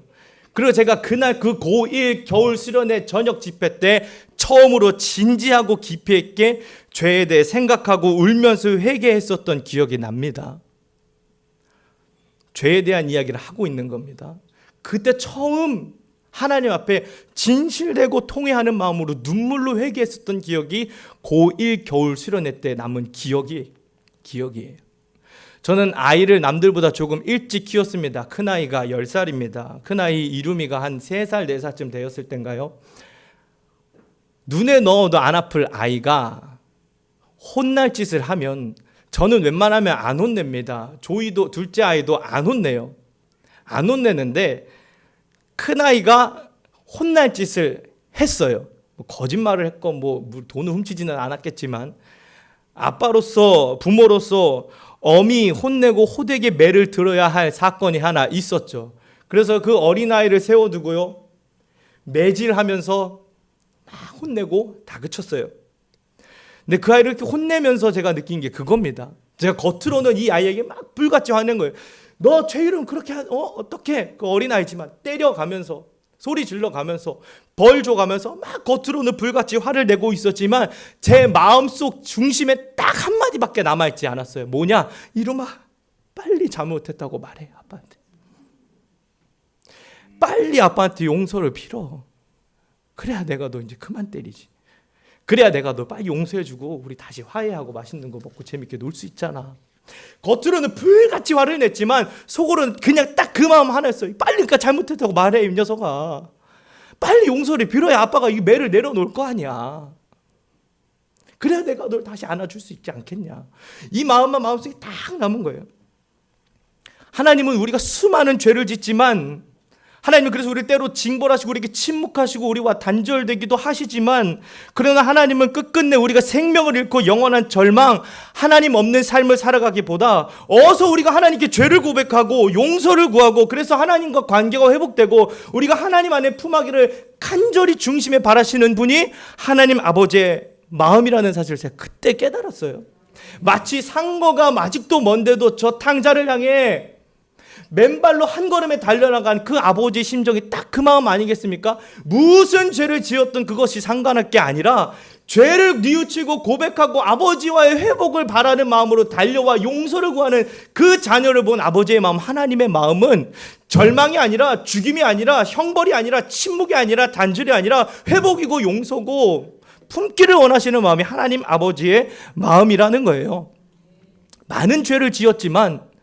그리고 제가 그날 그 고1 겨울 수련회 저녁 집회 때 처음으로 진지하고 깊이 있게 죄에 대해 생각하고 울면서 회개했었던 기억이 납니다. 죄에 대한 이야기를 하고 있는 겁니다. 그때 처음 하나님 앞에 진실되고 통회하는 마음으로 눈물로 회개했었던 기억이 고1 겨울 수련회 때 남은 기억이에요. 저는 아이를 남들보다 조금 일찍 키웠습니다. 큰아이가 10살입니다. 큰아이 이루미가 한 3살, 4살쯤 되었을 땐가요? 눈에 넣어도 안 아플 아이가 혼날 짓을 하면 저는 웬만하면 안 혼냅니다. 조이도 둘째 아이도 안 혼내요. 안 혼내는데 큰아이가 혼날 짓을 했어요. 뭐 거짓말을 했건 뭐 돈을 훔치지는 않았겠지만 아빠로서 부모로서 엄히 혼내고 호되게 매를 들어야 할 사건이 하나 있었죠. 그래서 그 어린아이를 세워두고요, 매질하면서 막 혼내고 다그쳤어요. 근데 그 아이를 이렇게 혼내면서 제가 느낀 게 그겁니다. 제가 겉으로는 이 아이에게 막 불같이 화낸 거예요. 너 죄 이름 그렇게 어떻게? 그 어린아이지만 때려가면서 소리 질러가면서 벌 줘가면서 막 겉으로는 불같이 화를 내고 있었지만 제 마음속 중심에 딱 한마디밖에 남아있지 않았어요. 뭐냐? 이놈아, 빨리 잘못했다고 말해, 아빠한테. 빨리 아빠한테 용서를 빌어. 그래야 내가 너 이제 그만 때리지. 그래야 내가 너 빨리 용서해주고 우리 다시 화해하고 맛있는 거 먹고 재밌게 놀 수 있잖아. 겉으로는 불같이 화를 냈지만 속으로는 그냥 딱 그 마음 하나였어요. 빨리 그러니까 잘못했다고 말해, 이 녀석아. 빨리 용서를 빌어야 아빠가 이 매를 내려놓을 거 아니야. 그래야 내가 널 다시 안아줄 수 있지 않겠냐. 이 마음만 마음속에 딱 남은 거예요. 하나님은 우리가 수많은 죄를 짓지만, 하나님은 그래서 우리 때로 징벌하시고 우리에게 침묵하시고 우리와 단절되기도 하시지만, 그러나 하나님은 끝끝내 우리가 생명을 잃고 영원한 절망, 하나님 없는 삶을 살아가기보다 어서 우리가 하나님께 죄를 고백하고 용서를 구하고, 그래서 하나님과 관계가 회복되고 우리가 하나님 안에 품하기를 간절히 중심에 바라시는 분이 하나님 아버지의 마음이라는 사실을 제가 그때 깨달았어요. 마치 상거가 아직도 먼데도 저 탕자를 향해 맨발로 한 걸음에 달려나간 그 아버지의 심정이 딱 그 마음 아니겠습니까? 무슨 죄를 지었던 그것이 상관할 게 아니라 죄를 뉘우치고 고백하고 아버지와의 회복을 바라는 마음으로 달려와 용서를 구하는 그 자녀를 본 아버지의 마음, 하나님의 마음은 절망이 아니라 죽임이 아니라 형벌이 아니라 침묵이 아니라 단절이 아니라 회복이고 용서고 품기를 원하시는 마음이 하나님 아버지의 마음이라는 거예요. 많은 죄를 지었지만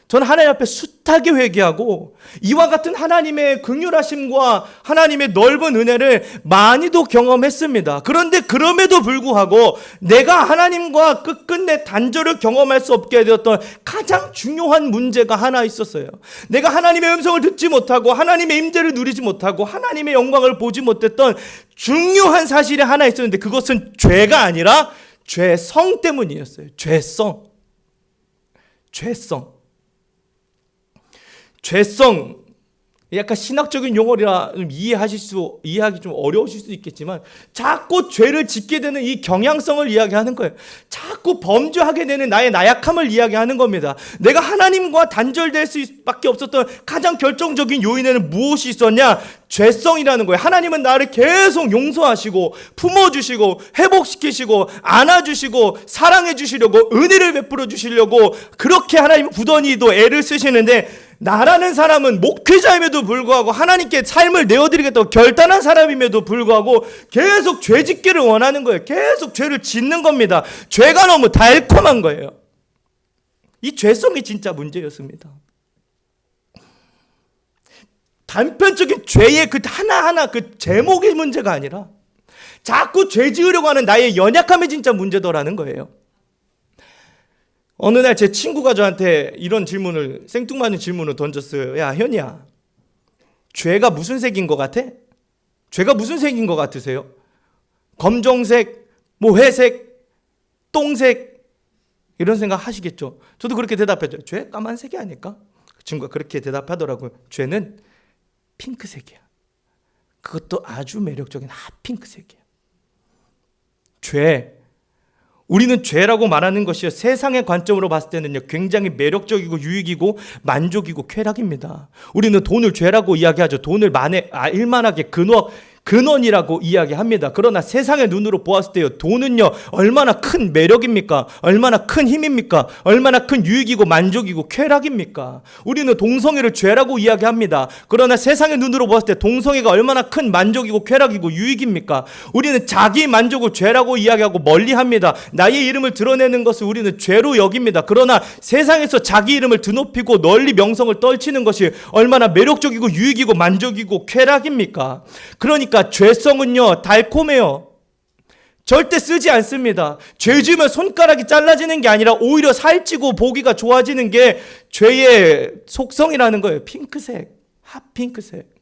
저는 하나님 앞에 숱하게 회개하고 이와 같은 하나님의 긍휼하심과 하나님의 넓은 은혜를 많이도 경험했습니다. 그런데 그럼에도 불구하고 내가 하나님과 끝끝내 단절을 경험할 수 없게 되었던 가장 중요한 문제가 하나 있었어요. 내가 하나님의 음성을 듣지 못하고 하나님의 임재를 누리지 못하고 하나님의 영광을 보지 못했던 중요한 사실이 하나 있었는데, 그것은 죄가 아니라 죄성 때문이었어요. 죄성, 약간 신학적인 용어라 이해하기 좀 어려우실 수 있겠지만, 자꾸 죄를 짓게 되는 이 경향성을 이야기하는 거예요. 자꾸 범죄하게 되는 나의 나약함을 이야기하는 겁니다. 내가 하나님과 단절될 수밖에 없었던 가장 결정적인 요인에는 무엇이 있었냐? 죄성이라는 거예요. 하나님은 나를 계속 용서하시고 품어주시고 회복시키시고 안아주시고 사랑해주시려고 은혜를 베풀어 주시려고 그렇게 하나님은 부단히도 애를 쓰시는데, 나라는 사람은 목회자임에도 불구하고 하나님께 삶을 내어드리겠다고 결단한 사람임에도 불구하고 계속 죄 짓기를 원하는 거예요. 계속 죄를 짓는 겁니다. 죄가 너무 달콤한 거예요. 이 죄성이 진짜 문제였습니다. 단편적인 죄의 그 하나하나 그 제목의 문제가 아니라 자꾸 죄 지으려고 하는 나의 연약함이 진짜 문제더라는 거예요. 어느 날 제 친구가 저한테 이런 질문을, 생뚱맞은 질문을 던졌어요. 야, 현이야, 죄가 무슨 색인 것 같아? 죄가 무슨 색인 것 같으세요? 검정색, 뭐 회색, 똥색, 이런 생각 하시겠죠. 저도 그렇게 대답했죠. 죄 까만색이 아닐까? 그 친구가 그렇게 대답하더라고요. 죄는 핑크색이야. 그것도 아주 매력적인 핫핑크색이야. 우리는 죄라고 말하는 것이 세상의 관점으로 봤을 때는요, 굉장히 매력적이고 유익이고 만족이고 쾌락입니다. 우리는 돈을 죄라고 이야기하죠. 돈을 일만하게 근원이라고 이야기합니다. 그러나 세상의 눈으로 보았을 때요, 돈은요 얼마나 큰 매력입니까? 얼마나 큰 힘입니까? 얼마나 큰 유익이고 만족이고 쾌락입니까? 우리는 동성애를 죄라고 이야기합니다. 그러나 세상의 눈으로 보았을 때 동성애가 얼마나 큰 만족이고 쾌락이고 유익입니까? 우리는 자기 만족을 죄라고 이야기하고 멀리합니다. 나의 이름을 드러내는 것을 우리는 죄로 여깁니다. 그러나 세상에서 자기 이름을 드높이고 널리 명성을 떨치는 것이 얼마나 매력적이고 유익이고 만족이고 쾌락입니까? 그러니까 죄성은요 달콤해요. 절대 쓰지 않습니다. 죄 지으면 손가락이 잘라지는 게 아니라 오히려 살찌고 보기가 좋아지는 게 죄의 속성이라는 거예요. 핑크색, 핫핑크색.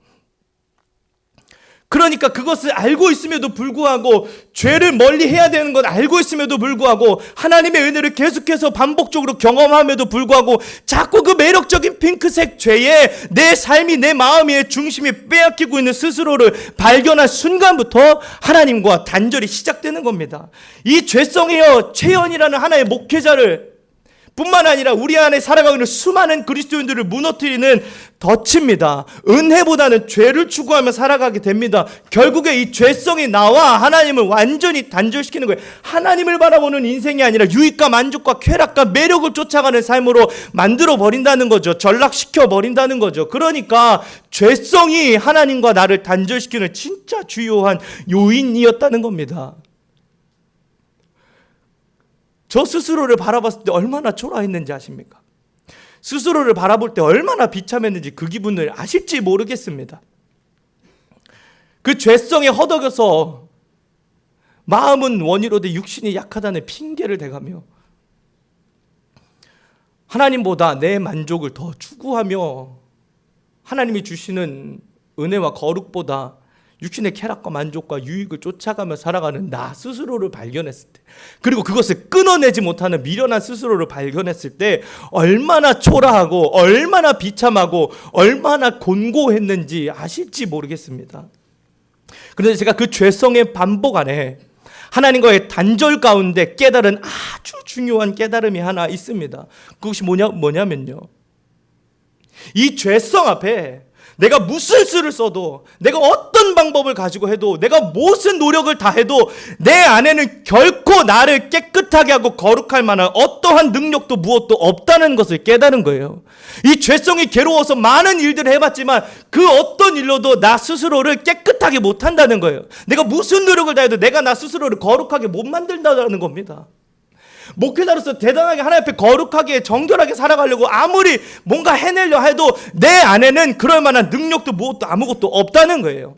그러니까 그것을 알고 있음에도 불구하고 죄를 멀리 해야 되는 건 알고 있음에도 불구하고 하나님의 은혜를 계속해서 반복적으로 경험함에도 불구하고 자꾸 그 매력적인 핑크색 죄에 내 삶이 내 마음의 중심이 빼앗기고 있는 스스로를 발견한 순간부터 하나님과 단절이 시작되는 겁니다. 이 죄성이요 최연이라는 하나의 목회자를 뿐만 아니라 우리 안에 살아가고 있는 수많은 그리스도인들을 무너뜨리는 덫입니다. 은혜보다는 죄를 추구하며 살아가게 됩니다. 결국에 이 죄성이 나와 하나님을 완전히 단절시키는 거예요. 하나님을 바라보는 인생이 아니라 유익과 만족과 쾌락과 매력을 쫓아가는 삶으로 만들어 버린다는 거죠. 전락시켜 버린다는 거죠. 그러니까 죄성이 하나님과 나를 단절시키는 진짜 주요한 요인이었다는 겁니다. 저 스스로를 바라봤을 때 얼마나 초라했는지 아십니까? 스스로를 바라볼 때 얼마나 비참했는지 그 기분을 아실지 모르겠습니다. 그 죄성에 허덕여서 마음은 원이로되 육신이 약하다는 핑계를 대가며 하나님보다 내 만족을 더 추구하며 하나님이 주시는 은혜와 거룩보다 육신의 쾌락과 만족과 유익을 쫓아가며 살아가는 나 스스로를 발견했을 때, 그리고 그것을 끊어내지 못하는 미련한 스스로를 발견했을 때 얼마나 초라하고 얼마나 비참하고 얼마나 곤고했는지 아실지 모르겠습니다. 그런데 제가 그 죄성의 반복 안에 하나님과의 단절 가운데 깨달은 아주 중요한 깨달음이 하나 있습니다. 그것이 뭐냐면요, 이 죄성 앞에 내가 무슨 수를 써도, 내가 어떤 방법을 가지고 해도, 내가 무슨 노력을 다 해도 내 안에는 결코 나를 깨끗하게 하고 거룩할 만한 어떠한 능력도 무엇도 없다는 것을 깨달은 거예요. 이 죄성이 괴로워서 많은 일들을 해봤지만 그 어떤 일로도 나 스스로를 깨끗하게 못한다는 거예요. 내가 무슨 노력을 다 해도 내가 나 스스로를 거룩하게 못 만든다는 겁니다. 목회자로서 대단하게 하나님 앞에 거룩하게 정결하게 살아가려고 아무리 뭔가 해내려 해도 내 안에는 그럴 만한 능력도 무엇도 아무것도 없다는 거예요.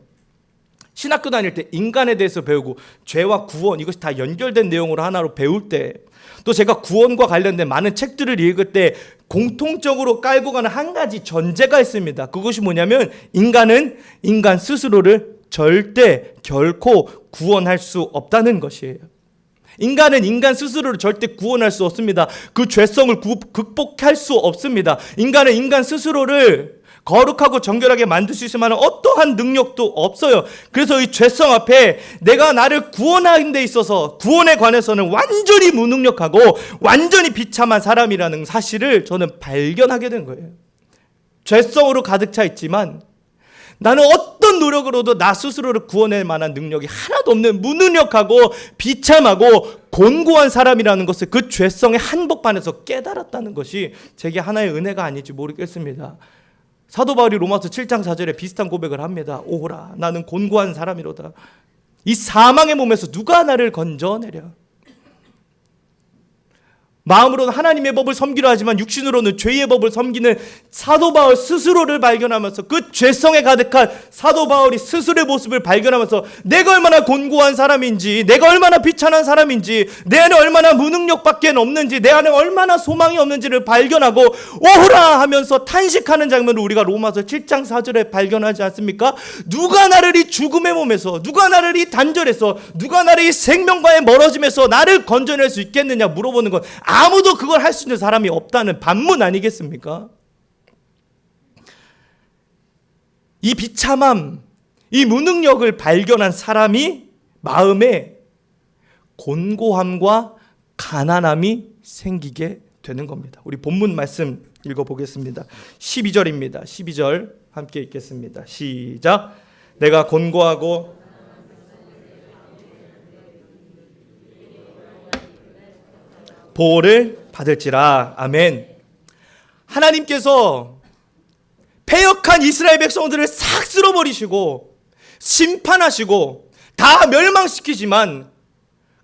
신학교 다닐 때 인간에 대해서 배우고 죄와 구원, 이것이 다 연결된 내용으로 하나로 배울 때, 또 제가 구원과 관련된 많은 책들을 읽을 때 공통적으로 깔고 가는 한 가지 전제가 있습니다. 그것이 뭐냐면 인간은 인간 스스로를 절대 결코 구원할 수 없다는 것이에요. 인간은 인간 스스로를 절대 구원할 수 없습니다. 그 죄성을 극복할 수 없습니다. 인간은 인간 스스로를 거룩하고 정결하게 만들 수 있을 만한 어떠한 능력도 없어요. 그래서 이 죄성 앞에 내가 나를 구원하는 데 있어서 구원에 관해서는 완전히 무능력하고 완전히 비참한 사람이라는 사실을 저는 발견하게 된 거예요. 죄성으로 가득 차 있지만 나는 어떤 노력으로도 나 스스로를 구원할 만한 능력이 하나도 없는 무능력하고 비참하고 곤고한 사람이라는 것을 그 죄성의 한복판에서 깨달았다는 것이 제게 하나의 은혜가 아닐지 모르겠습니다. 사도 바울이 로마서 7장 4절에 비슷한 고백을 합니다. 오라, 나는 곤고한 사람이로다. 이 사망의 몸에서 누가 나를 건져내랴. 마음으로는 하나님의 법을 섬기려 하지만 육신으로는 죄의 법을 섬기는 사도 바울 스스로를 발견하면서, 그 죄성에 가득한 사도 바울이 스스로의 모습을 발견하면서 내가 얼마나 곤고한 사람인지, 내가 얼마나 비참한 사람인지, 내 안에 얼마나 무능력밖에 없는지, 내 안에 얼마나 소망이 없는지를 발견하고 오호라 하면서 탄식하는 장면을 우리가 로마서 7장 4절에 발견하지 않습니까? 누가 나를 이 죽음의 몸에서, 누가 나를 이 단절에서, 누가 나를 이 생명과의 멀어짐에서 나를 건져낼 수 있겠느냐 물어보는 건 아무도 그걸 할 수 있는 사람이 없다는 반문 아니겠습니까? 이 비참함, 이 무능력을 발견한 사람이 마음에 곤고함과 가난함이 생기게 되는 겁니다. 우리 본문 말씀 읽어보겠습니다. 12절입니다. 12절 함께 읽겠습니다. 시작. 내가 곤고하고 보호를 받을지라. 아멘. 하나님께서 패역한 이스라엘 백성들을 싹 쓸어버리시고 심판하시고 다 멸망시키지만,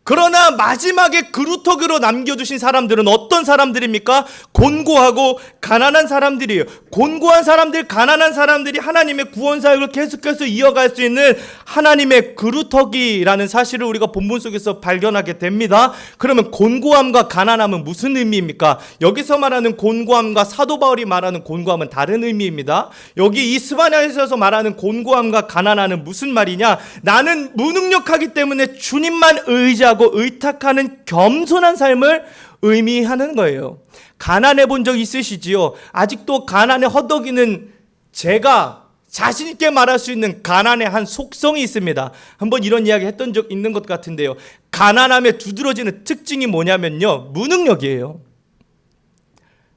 그러나 마지막에 그루터기로 남겨두신 사람들은 어떤 사람들입니까? 곤고하고 가난한 사람들이에요. 곤고한 사람들, 가난한 사람들이 하나님의 구원 사역을 계속해서 이어갈 수 있는 하나님의 그루터기라는 사실을 우리가 본문 속에서 발견하게 됩니다. 그러면 곤고함과 가난함은 무슨 의미입니까? 여기서 말하는 곤고함과 사도 바울이 말하는 곤고함은 다른 의미입니다. 여기 이 스바냐에서 말하는 곤고함과 가난함은 무슨 말이냐? 나는 무능력하기 때문에 주님만 의지하고 의탁하는 겸손한 삶을 의미하는 거예요. 가난해 본 적 있으시지요? 아직도 가난에 허덕이는 제가 자신 있게 말할 수 있는 가난의 한 속성이 있습니다. 한번 이런 이야기 했던 적 있는 것 같은데요. 가난함에 두드러지는 특징이 뭐냐면요, 무능력이에요.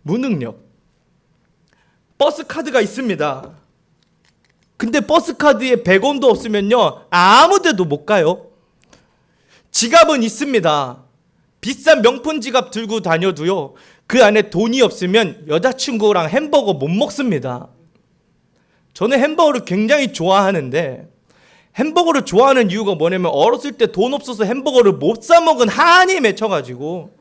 무능력. 버스 카드가 있습니다. 근데 버스 카드에 100원도 없으면요, 아무 데도 못 가요. 지갑은 있습니다. 비싼 명품 지갑 들고 다녀도요, 그 안에 돈이 없으면 여자친구랑 햄버거 못 먹습니다. 저는 햄버거를 굉장히 좋아하는데, 햄버거를 좋아하는 이유가 뭐냐면 어렸을 때 돈 없어서 햄버거를 못 사 먹은 한이 맺혀가지고,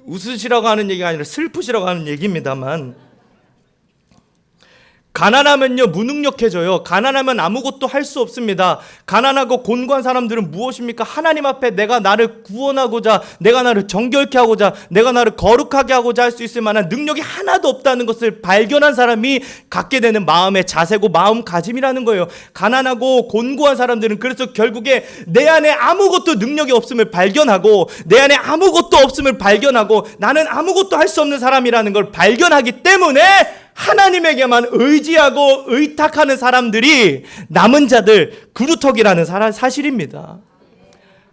웃으시라고 하는 얘기가 아니라 슬프시라고 하는 얘기입니다만, 가난하면요 무능력해져요. 가난하면 아무것도 할 수 없습니다. 가난하고 곤고한 사람들은 무엇입니까? 하나님 앞에 내가 나를 구원하고자, 내가 나를 정결케 하고자, 내가 나를 거룩하게 하고자 할 수 있을 만한 능력이 하나도 없다는 것을 발견한 사람이 갖게 되는 마음의 자세고 마음가짐이라는 거예요. 가난하고 곤고한 사람들은 그래서 결국에 내 안에 아무것도 능력이 없음을 발견하고, 내 안에 아무것도 없음을 발견하고, 나는 아무것도 할 수 없는 사람이라는 걸 발견하기 때문에 하나님에게만 의지하고 의탁하는 사람들이 남은 자들, 그루터기라는 사실입니다.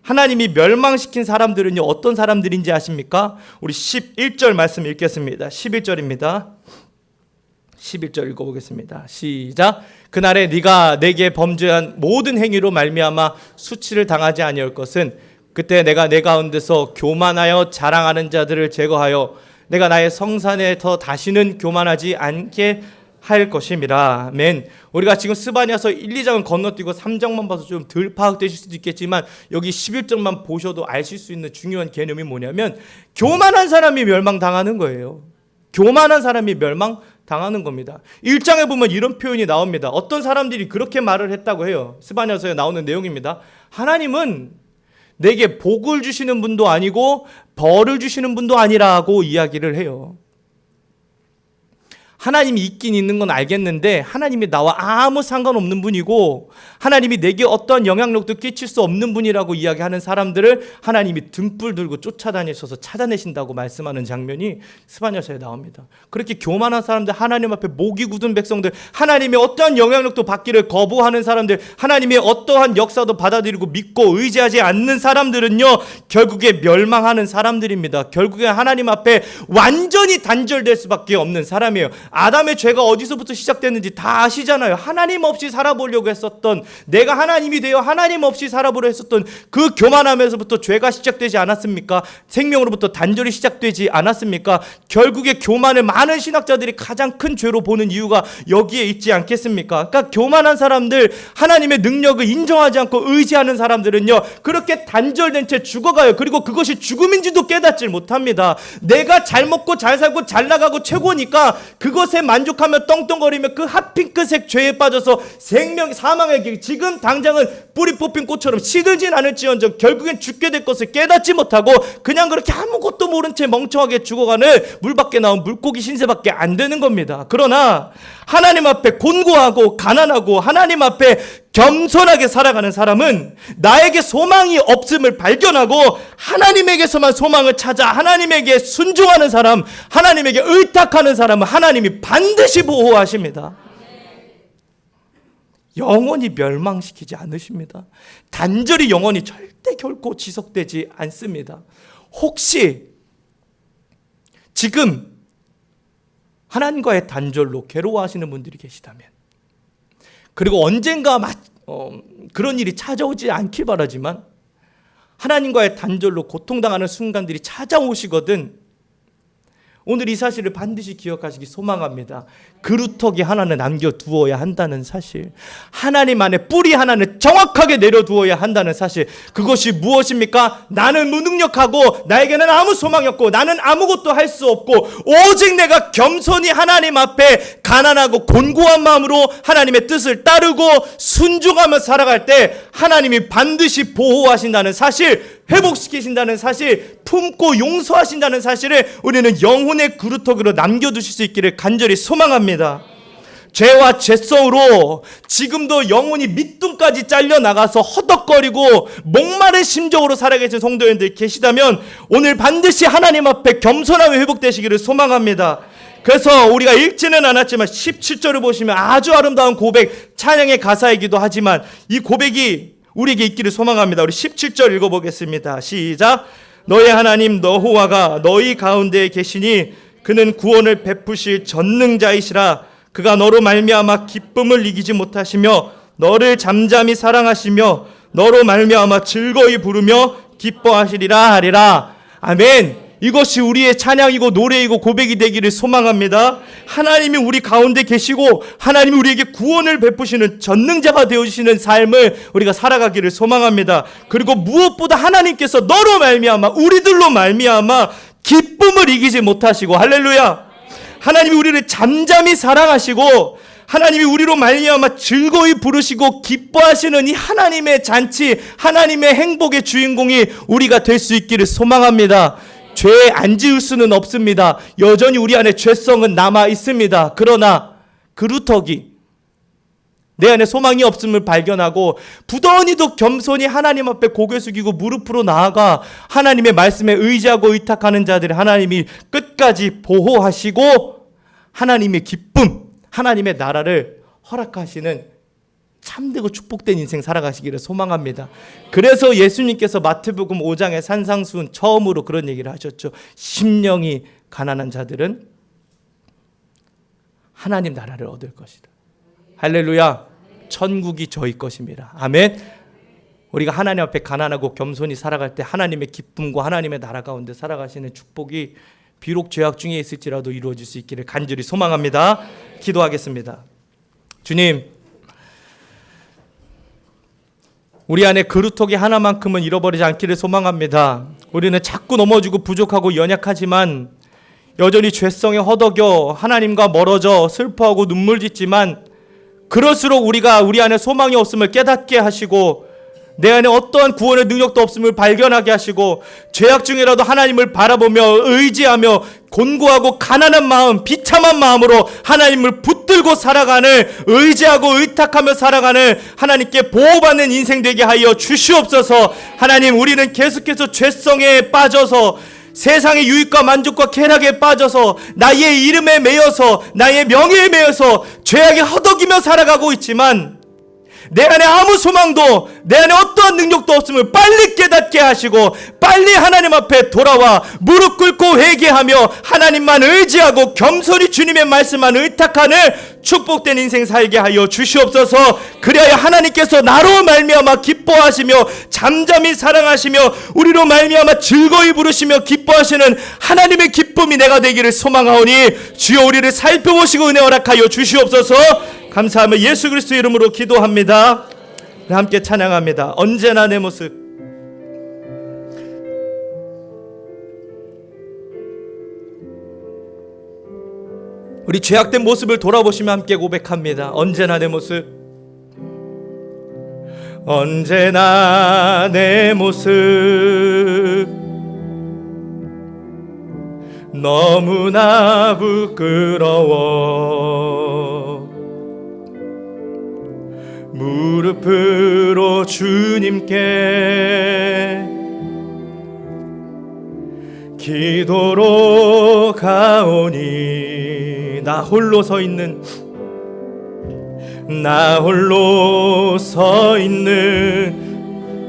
하나님이 멸망시킨 사람들은요 어떤 사람들인지 아십니까? 우리 11절 말씀 읽겠습니다. 11절입니다. 11절 읽어보겠습니다. 시작. 그날에 네가 내게 범죄한 모든 행위로 말미암아 수치를 당하지 아니할 것은, 그때 내가 내 가운데서 교만하여 자랑하는 자들을 제거하여 내가 나의 성산에 더 다시는 교만하지 않게 할 것임이라. 아멘. 우리가 지금 스바냐서 1, 2장은 건너뛰고 3장만 봐서 좀 덜 파악되실 수도 있겠지만, 여기 11장만 보셔도 아실 수 있는 중요한 개념이 뭐냐면, 교만한 사람이 멸망당하는 거예요. 교만한 사람이 멸망당하는 겁니다. 1장에 보면 이런 표현이 나옵니다. 어떤 사람들이 그렇게 말을 했다고 해요. 스바냐서에 나오는 내용입니다. 하나님은 내게 복을 주시는 분도 아니고 벌을 주시는 분도 아니라고 이야기를 해요. 하나님이 있긴 있는 건 알겠는데 하나님이 나와 아무 상관없는 분이고 하나님이 내게 어떤 영향력도 끼칠 수 없는 분이라고 이야기하는 사람들을 하나님이 등불 들고 쫓아다니셔서 찾아내신다고 말씀하는 장면이 스바냐서에 나옵니다. 그렇게 교만한 사람들, 하나님 앞에 목이 굳은 백성들, 하나님의 어떠한 영향력도 받기를 거부하는 사람들, 하나님의 어떠한 역사도 받아들이고 믿고 의지하지 않는 사람들은요 결국에 멸망하는 사람들입니다. 결국에 하나님 앞에 완전히 단절될 수밖에 없는 사람이에요. 아담의 죄가 어디서부터 시작됐는지 다 아시잖아요. 하나님 없이 살아보려고 했었던, 내가 하나님이 되어 하나님 없이 살아보려 했었던 그 교만함에서부터 죄가 시작되지 않았습니까? 생명으로부터 단절이 시작되지 않았습니까? 결국에 교만을 많은 신학자들이 가장 큰 죄로 보는 이유가 여기에 있지 않겠습니까? 그러니까 교만한 사람들, 하나님의 능력을 인정하지 않고 의지하는 사람들은요 그렇게 단절된 채 죽어가요. 그리고 그것이 죽음인지도 깨닫질 못합니다. 내가 잘 먹고 잘 살고 잘 나가고 최고니까 그것에 만족하며 떵떵거리며 그 핫핑크색 죄에 빠져서 사망의 길, 지금 당장은 뿌리 뽑힌 꽃처럼 시들진 않을지언정 결국엔 죽게 될 것을 깨닫지 못하고 그냥 그렇게 아무것도 모른 채 멍청하게 죽어가는 물 밖에 나온 물고기 신세밖에 안 되는 겁니다. 그러나 하나님 앞에 곤고하고 가난하고 하나님 앞에 겸손하게 살아가는 사람은 나에게 소망이 없음을 발견하고 하나님에게서만 소망을 찾아 하나님에게 순종하는 사람, 하나님에게 의탁하는 사람은 하나님이 반드시 보호하십니다. 영원히 멸망시키지 않으십니다. 단절이 영원히 절대 결코 지속되지 않습니다. 혹시 지금 하나님과의 단절로 괴로워하시는 분들이 계시다면, 그리고 언젠가 그런 일이 찾아오지 않길 바라지만 하나님과의 단절로 고통당하는 순간들이 찾아오시거든 오늘 이 사실을 반드시 기억하시기 소망합니다. 그루터기 하나는 남겨두어야 한다는 사실, 하나님 안에 뿌리 하나는 정확하게 내려두어야 한다는 사실, 그것이 무엇입니까? 나는 무능력하고 나에게는 아무 소망이 없고 나는 아무것도 할 수 없고 오직 내가 겸손히 하나님 앞에 가난하고 곤고한 마음으로 하나님의 뜻을 따르고 순종하며 살아갈 때 하나님이 반드시 보호하신다는 사실, 회복시키신다는 사실, 품고 용서하신다는 사실을 우리는 영혼의 그루터기로 남겨두실 수 있기를 간절히 소망합니다. 죄와 죄성으로 지금도 영혼이 밑둥까지 잘려나가서 허덕거리고 목마른 심정으로 살아계신 성도님들 계시다면 오늘 반드시 하나님 앞에 겸손함이 회복되시기를 소망합니다. 그래서 우리가 읽지는 않았지만 17절을 보시면 아주 아름다운 고백, 찬양의 가사이기도 하지만 이 고백이 우리에게 있기를 소망합니다. 우리 17절 읽어보겠습니다. 시작. 너의 하나님 여호와가 너희 가운데에 계시니 그는 구원을 베푸실 전능자이시라. 그가 너로 말미암아 기쁨을 이기지 못하시며 너를 잠잠히 사랑하시며 너로 말미암아 즐거이 부르며 기뻐하시리라 하리라. 아멘. 이것이 우리의 찬양이고 노래이고 고백이 되기를 소망합니다. 하나님이 우리 가운데 계시고 하나님이 우리에게 구원을 베푸시는 전능자가 되어주시는 삶을 우리가 살아가기를 소망합니다. 그리고 무엇보다 하나님께서 너로 말미암아 우리들로 말미암아 기쁨을 이기지 못하시고, 할렐루야, 하나님이 우리를 잠잠히 사랑하시고 하나님이 우리로 말미암아 즐거이 부르시고 기뻐하시는 이 하나님의 잔치, 하나님의 행복의 주인공이 우리가 될 수 있기를 소망합니다. 죄 안 지을 수는 없습니다. 여전히 우리 안에 죄성은 남아 있습니다. 그러나 그루터기, 내 안에 소망이 없음을 발견하고 부더니도 겸손히 하나님 앞에 고개 숙이고 무릎으로 나아가 하나님의 말씀에 의지하고 의탁하는 자들을 하나님이 끝까지 보호하시고 하나님의 기쁨, 하나님의 나라를 허락하시는 참되고 축복된 인생 살아가시기를 소망합니다. 그래서 예수님께서 마태복음 5장의 산상수훈 처음으로 그런 얘기를 하셨죠. 심령이 가난한 자들은 하나님 나라를 얻을 것이다. 할렐루야. 천국이 저희 것입니다. 아멘. 우리가 하나님 앞에 가난하고 겸손히 살아갈 때 하나님의 기쁨과 하나님의 나라 가운데 살아가시는 축복이 비록 죄악 중에 있을지라도 이루어질 수 있기를 간절히 소망합니다. 기도하겠습니다. 주님, 우리 안에 그루터기 하나만큼은 잃어버리지 않기를 소망합니다. 우리는 자꾸 넘어지고 부족하고 연약하지만 여전히 죄성에 허덕여 하나님과 멀어져 슬퍼하고 눈물 짓지만 그럴수록 우리가 우리 안에 소망이 없음을 깨닫게 하시고 내 안에 어떠한 구원의 능력도 없음을 발견하게 하시고 죄악 중에라도 하나님을 바라보며 의지하며 곤고하고 가난한 마음, 비참한 마음으로 하나님을 붙들고 살아가는, 의지하고 의탁하며 살아가는 하나님께 보호받는 인생 되게 하여 주시옵소서. 하나님, 우리는 계속해서 죄성에 빠져서 세상의 유익과 만족과 쾌락에 빠져서 나의 이름에 매여서 나의 명예에 매여서 죄악에 허덕이며 살아가고 있지만 내 안에 아무 소망도 내 안에 어떠한 능력도 없음을 빨리 깨닫게 하시고 빨리 하나님 앞에 돌아와 무릎 꿇고 회개하며 하나님만 의지하고 겸손히 주님의 말씀만 의탁하는 축복된 인생 살게 하여 주시옵소서. 그리하여 하나님께서 나로 말미암아 기뻐하시며 잠잠히 사랑하시며 우리로 말미암아 즐거이 부르시며 기뻐하시는 하나님의 기쁨이 내가 되기를 소망하오니 주여 우리를 살펴보시고 은혜 허락하여 주시옵소서. 감사하며 예수 그리스도 이름으로 기도합니다. 함께 찬양합니다. 언제나 내 모습. 우리 죄악된 모습을 돌아보시며 함께 고백합니다. 언제나 내 모습. 언제나 내 모습 너무나 부끄러워 무릎으로 주님께 기도로 가오니 나 홀로 서 있는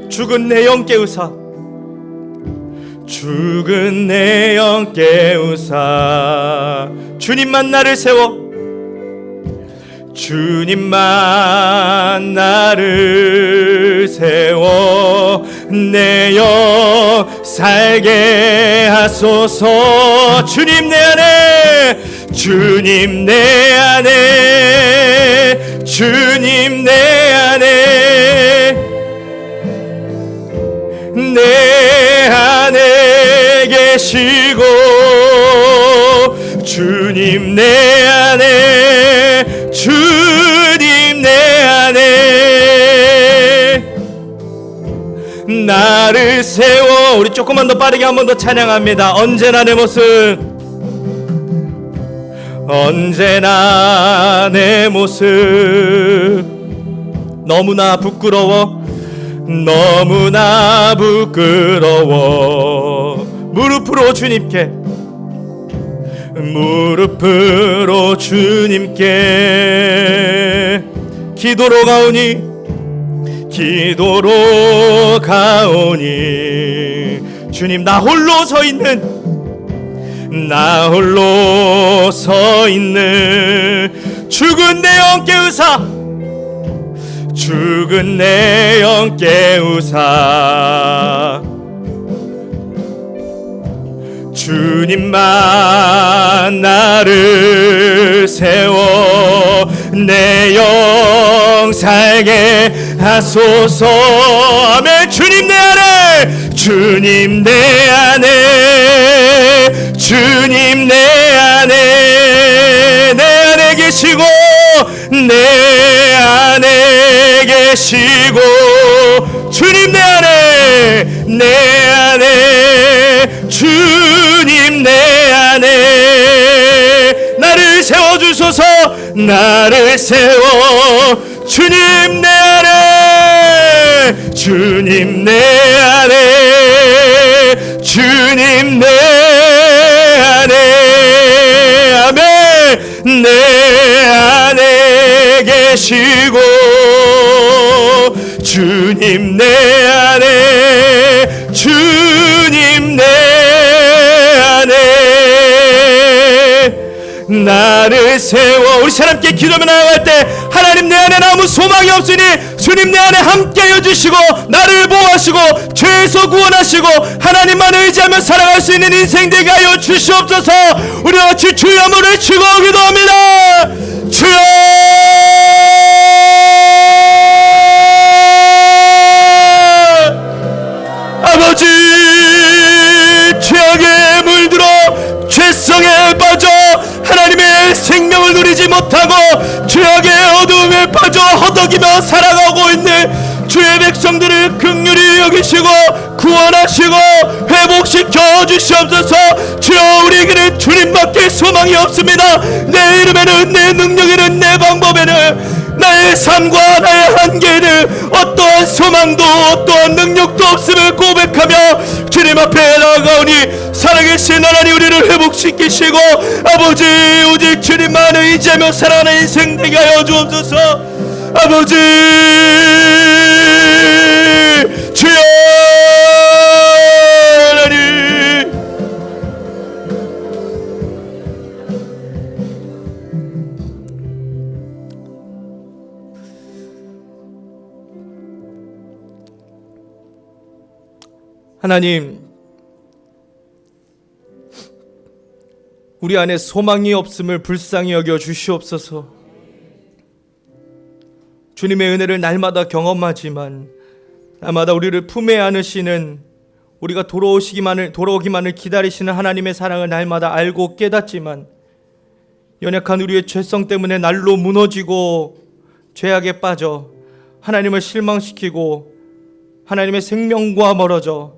죽은 내 영 깨우사 죽은 내 영 깨우사 주님만 나를 세워 주님만 나를 세워 내어 살게 하소서. 주님 내 안에, 주님 내 안에, 주님 내 안에, 내 안에 계시고, 주님 내 안에, 주님 내 안에 나를 세워. 우리 조금만 더 빠르게 한 번 더 찬양합니다. 언제나 내 모습, 언제나 내 모습 너무나 부끄러워, 너무나 부끄러워. 무릎으로 주님께, 무릎으로 주님께 기도로 가오니, 기도로 가오니. 주님 나 홀로 서 있는, 나 홀로 서 있는 죽은 내 영 깨우사, 죽은 내 영 깨우사. 주님만 나를 세워 내 영 살게 하소서. 아멘. 주님 내 안에, 주님 내 안에, 주님 내 안에, 내 안에 계시고, 내 안에 계시고, 주님 내 안에, 내 안에, 주님 내 안에 나를 세워주소서. 나를 세워, 주님 내 안에, 주님 내 안에, 주님 내 안에. 아멘. 내 안에 계시고, 주님 내 안에, 주님 내 안에 나를 세워. 우리 사람께 기도하며 나아갈 때, 하나님 내 안에 아무 소망이 없으니 주님 내 안에 함께하여 주시고, 나를 보호하시고 죄에서 구원하시고 하나님만 의지하며 살아갈 수 있는 인생 되게 하여 주시옵소서. 우리 같이 주여 한번 외치고 기도합니다. 주여, 아버지, 죄악에 물들어 죄성에 빠져 하나님의 생명을 누리지 못하고 죄악의 어두움에 빠져 허덕이며 살아가고 있는 주의 백성들을 긍휼히 여기시고 구원하시고 회복시켜 주시옵소서. 주여, 우리에게는 주님밖에 소망이 없습니다. 내 이름에는, 내 능력에는, 내 방법에는, 나의 삶과 나의 한계에는 어떠한 소망도 어떠한 능력도 없음을 고백하며 주님 앞에 나아가오니, 살아계신 하나님 우리를 회복시키시고 아버지, 오직 주님만 의지하며 살아가는 인생 되게 하여 주옵소서. 아버지, 주여 하나님, 하나님, 우리 안에 소망이 없음을 불쌍히 여겨 주시옵소서. 주님의 은혜를 날마다 경험하지만 날마다 우리를 품에 안으시는, 우리가 돌아오기만을 기다리시는 하나님의 사랑을 날마다 알고 깨닫지만 연약한 우리의 죄성 때문에 날로 무너지고 죄악에 빠져 하나님을 실망시키고 하나님의 생명과 멀어져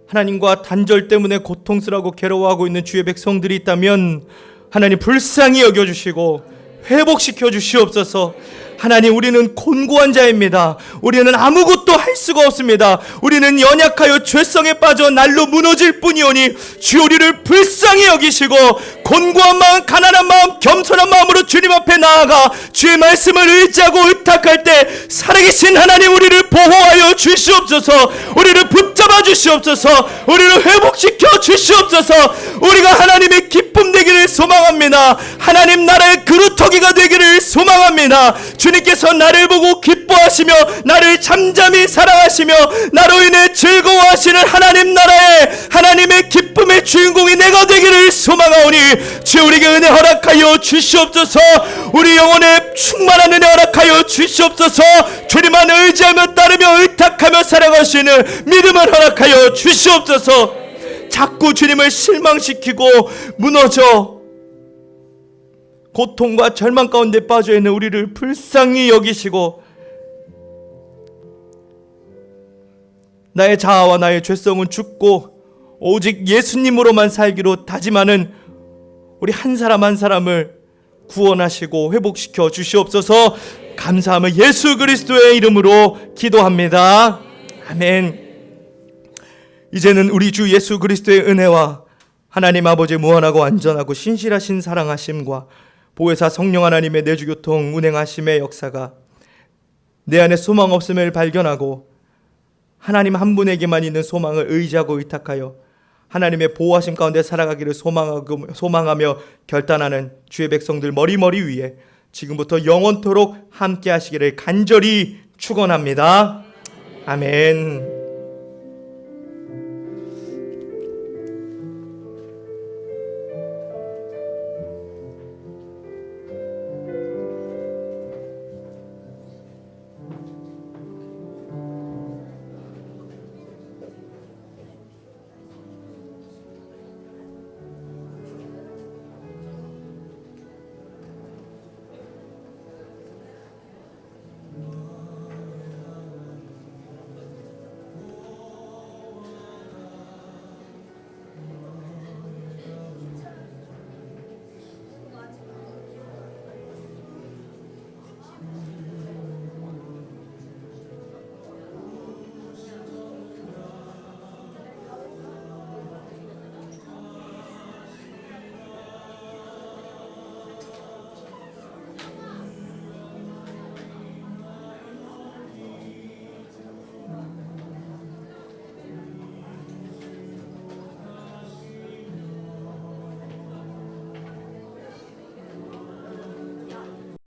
하나님과 단절 때문에 고통스러워하고 괴로워하고 있는 주의 백성들이 있다면 하나님 불쌍히 여겨주시고 회복시켜 주시옵소서. 하나님, 우리는 곤고한 자입니다. 우리는 아무것도 할 수가 없습니다. 우리는 연약하여 죄성에 빠져 날로 무너질 뿐이오니 주여, 우리를 불쌍히 여기시고 곤고한 마음, 가난한 마음, 겸손한 마음으로 주님 앞에 나아가 주의 말씀을 의지하고 의탁할 때 살아계신 하나님 우리를 보호하여 주시옵소서. 우리를 붙잡아 잡아주시옵소서. 우리를 회복시켜 주시옵소서. 우리가 하나님의 기쁨 되기를 소망합니다. 하나님 나라의 그루터기가 되기를 소망합니다. 주님께서 나를 보고 기뻐하시며 나를 잠잠히 사랑하시며 나로 인해 즐거워하시는 하나님 나라의 하나님의 기쁨의 주인공이 내가 되기를 소망하오니 주 우리에게 은혜 허락하여 주시옵소서. 우리 영혼에 충만한 은혜 허락하여 주시옵소서. 주님만 의지하며 따르며 의탁하며 살아갈 수 있는 믿음을 허락하여 주시옵소서. 자꾸 주님을 실망시키고 무너져 고통과 절망 가운데 빠져있는 우리를 불쌍히 여기시고 나의 자아와 나의 죄성은 죽고 오직 예수님으로만 살기로 다짐하는 우리 한 사람 한 사람을 구원하시고 회복시켜 주시옵소서. 감사하며 예수 그리스도의 이름으로 기도합니다. 아멘. 이제는 우리 주 예수 그리스도의 은혜와 하나님 아버지의 무한하고 완전하고 신실하신 사랑하심과 보혜사 성령 하나님의 내주교통 운행하심의 역사가 내 안에 소망 없음을 발견하고 하나님 한 분에게만 있는 소망을 의지하고 의탁하여 하나님의 보호하심 가운데 살아가기를 소망하며 결단하는 주의 백성들 머리머리 위에 지금부터 영원토록 함께 하시기를 간절히 축원합니다. 아멘.